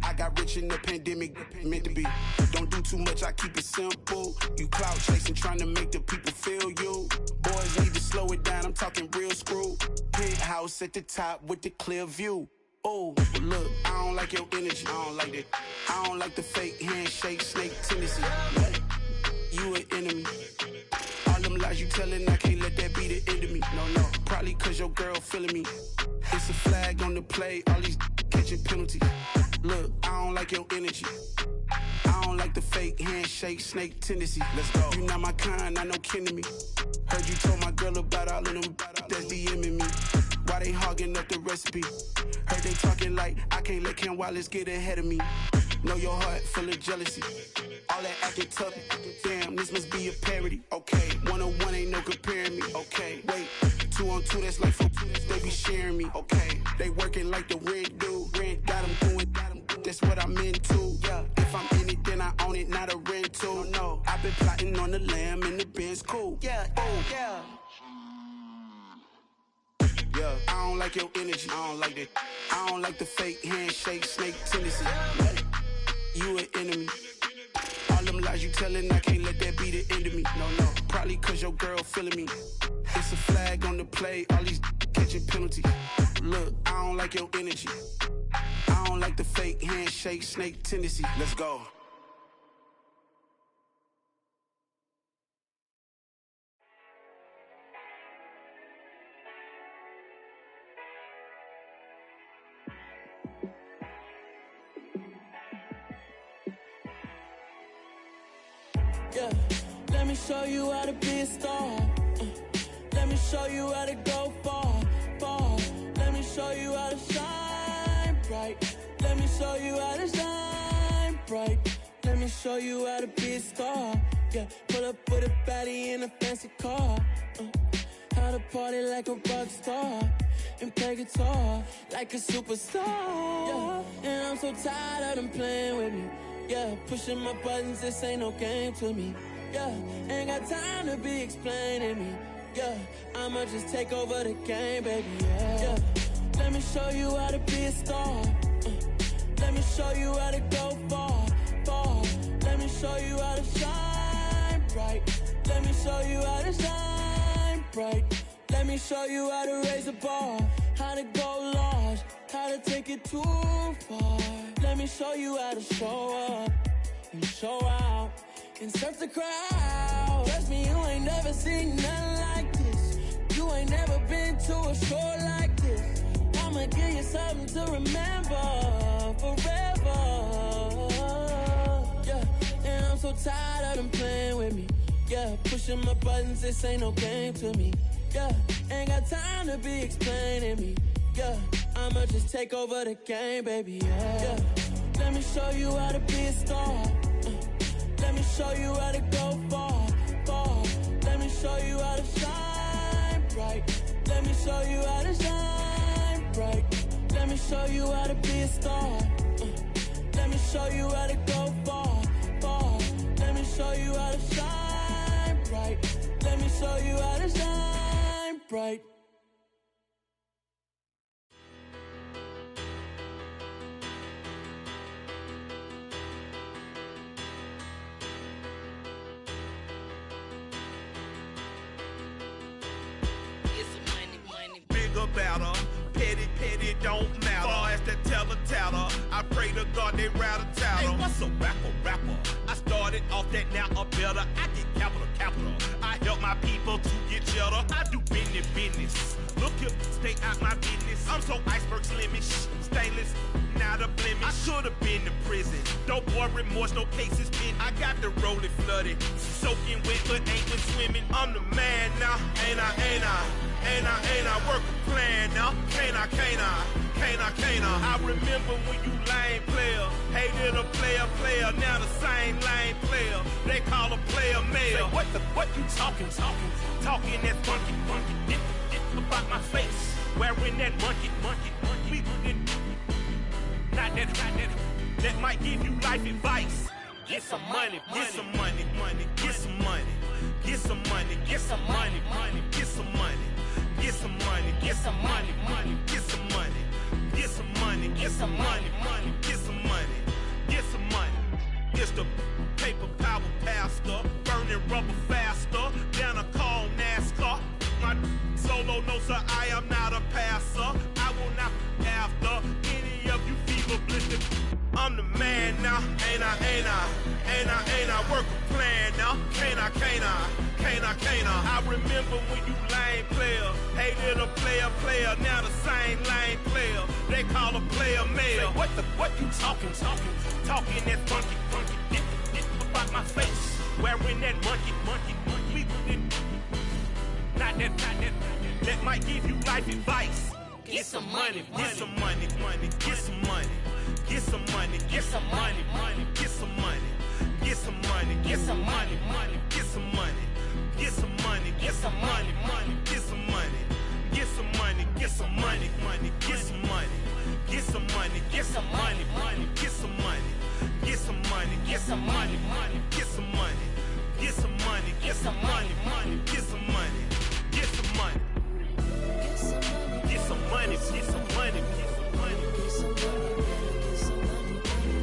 I got rich in the pandemic, meant to be. Don't do too much, I keep it simple. You clout chasing, trying to make the people feel you. Boys need to slow it down, I'm talking real screw. Penthouse at the top with the clear view. Oh, look, I don't like your energy, I don't like that. I don't like the fake handshake, snake tendency. What? You an enemy. All them lies you telling, I can't let that be the end of me. No, probably cause your girl feeling me. It's a flag on the play, all these catching penalties. Look, I don't like your energy. I don't like the fake handshake, snake tendency. Let's go. You not my kind, not no kin to me. Heard you told my girl about all of them that's DMing me. Why they hogging up the recipe? Heard they talking like I can't let Ken Wallace get ahead of me. Know your heart full of jealousy. All that acting tough, damn, this must be a parody. Okay, 1-on-1 ain't no comparing me. Okay, wait, 2-on-2, that's like 4, they be sharing me. Okay, they working like the rent do. Rent got them doing, that's what I'm into. Yeah, if I'm in it, then I own it, not a rental. No, I've been plotting on the lamb and the Benz cool. Yeah, oh, yeah. Yeah, I don't like your energy, I don't like that. I don't like the fake handshake, snake tendency. What? You an enemy. All them lies you telling, I can't let that be the end of me. No, probably cause your girl feeling me. It's a flag on the play, all these catching penalties. Look, I don't like your energy. I don't like the fake handshake, snake tendency. Let's go. Yeah, let me show you how to be a star. Let me show you how to go far, far. Let me show you how to shine bright. Let me show you how to shine bright. Let me show you how to be a star. Yeah, pull up with a baddie in a fancy car. How to party like a rock star and play guitar like a superstar. Yeah, and I'm so tired of them playing with me. Yeah, pushing my buttons, this ain't no game to me. Yeah, ain't got time to be explaining me. Yeah, I'ma just take over the game, baby. Yeah, let me show you how to be a star. Let me show you how to go far, far. Let me show you how to shine bright. Let me show you how to shine bright. Let me show you how to raise a bar, how to go large, how to take it too far. Let me show you how to show up and show out and surf the crowd. Trust me, you ain't never seen nothing like this. You ain't never been to a show like this. I'ma give you something to remember forever. Yeah, and I'm so tired of them playing with me. Yeah, pushing my buttons, this ain't no game to me. Yeah, ain't got time to be explaining me. Yeah, I'ma just take over the game, baby. Yeah, let me show you how to be a star. Let me show you how to go far, far. Let me show you how to shine bright. Let me show you how to shine bright. Let me show you how to be a star. Let me show you how to go far, far. Let me show you how to shine bright. Let me show you how to shine bright. Battle. Petty don't matter. Far as the teller, I pray to God they rattle tattle. Hey, what's a rapper? I started off that, now I'm better. I get capital. I help my people to get cheddar. I do business. Look here, stay out my business. I'm so iceberg slimish, stainless, not a blemish. I should've been to prison. Don't boy remorse, no cases pinned. I got the rolling flooded, soaking wet, but ain't been swimming. I'm the man now, ain't I? Work a plan now, can't I? I remember when you lame player, hated a player, now the same lame player. They call a player mayor. Say, what you talking? Talking that funky, about my face, wearing that monkey. We not that might give you life advice. Get some money. get some money, get some money, money, get some money, get some money, get some money, money, get some money, get some money, get some money, money, get some money, get some money. It's the paper power pastor, burning rubber faster than a call NASCAR. My solo no sir, I am not a passer. I will not be after any of you fever blistered. I'm the man now, ain't I, ain't I, ain't I, ain't I, work a plan now, can't I, can't I, can't I, can't I. I remember when you lame player, hated a player, now the same lame player, they call a player male. What you talking that funky, get about my face, wearing that monkey, we didn't, not that, that might give you life advice. Get some money, get some money, money, get some money. Get some money, get some money, money, get some money, get some money, get some money, money, get some money, get some money, get some money, money, get some money, get some money, get some money, money, get some money, get some money, get some money, money, get some money, get some money, get some money, money, get some money, get some money, get some money, money, get some money,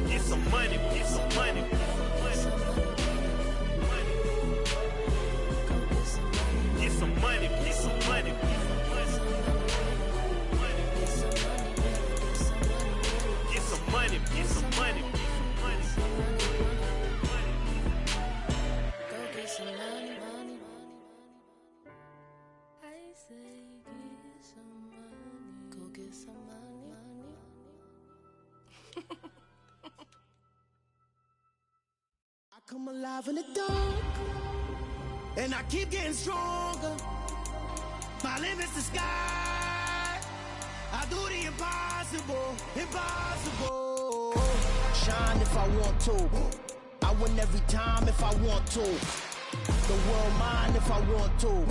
get some money, get some money, get some money, get some money. Get some money, get some money, get some money, get some money, get some money, get some money, go get some money, money. I say get some money, go get some money, money. I come alive in the dark, and I keep getting stronger. My limit's the sky. I do the impossible, impossible. Shine if I want to. I win every time if I want to. The world mine if I want to.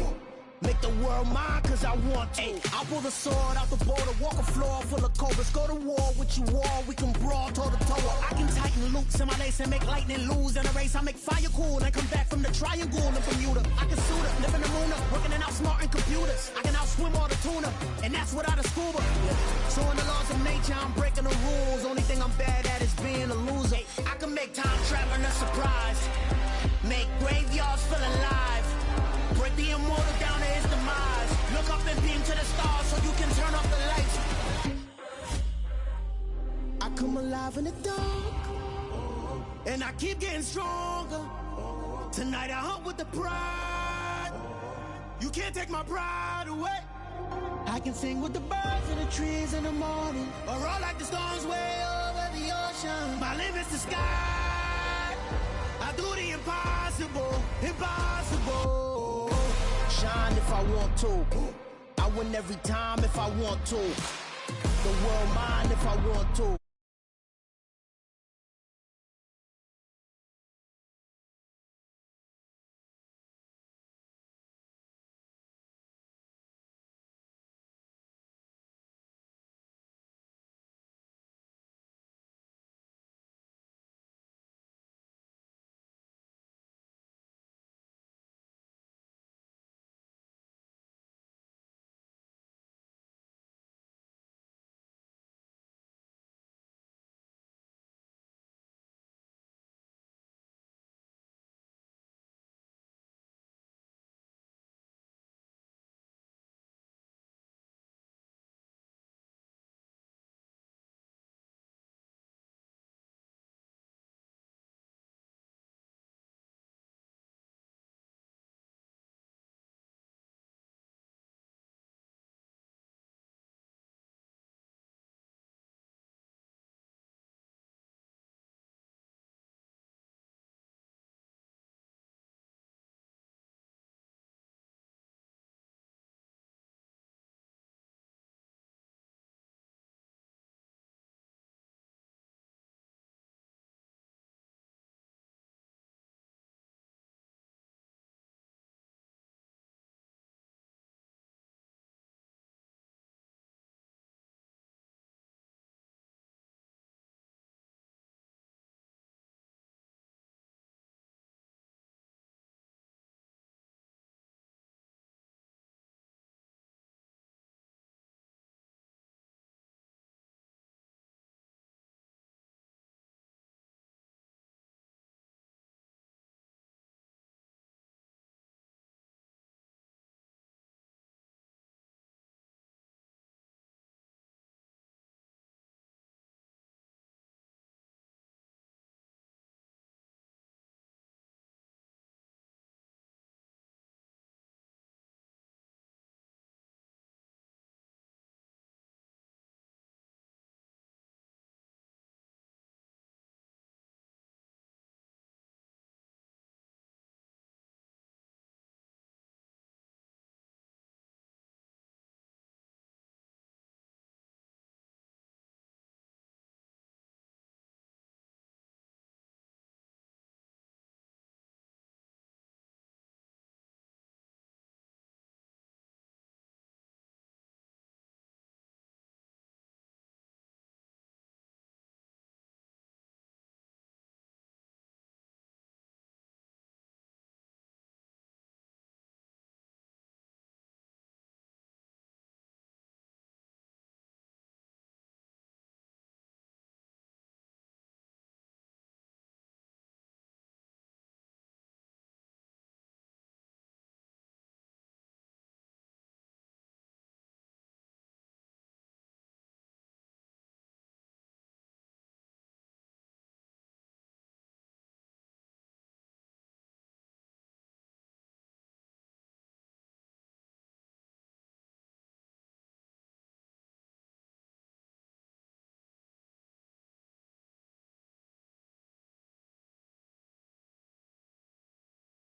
Make the world mine cause I want to. I pull the sword out the border, walk a floor full of cobras. Go to war with you all, we can brawl toe to toe. I can tighten loops in my lace and make lightning lose in a race. I make fire cool and come back from the triangle in Bermuda. I can suit up, live in the moon, working and outsmarting computers. I can outswim all the tuna, and that's without a scuba. So in the laws of nature, I'm breaking the rules. Only thing I'm bad at is being a loser. I can make time traveling a surprise, make graveyards feel alive. Break the immortal down to his demise. Look up and beam to the stars so you can turn off the lights. I come alive in the dark, and I keep getting stronger. Tonight I hunt with the pride. You can't take my pride away. I can sing with the birds and the trees in the morning, or roll like the storms way over the ocean. My limit's the sky. I do the impossible, impossible. Shine if I want to. I win every time if I want to. The world mine if I want to.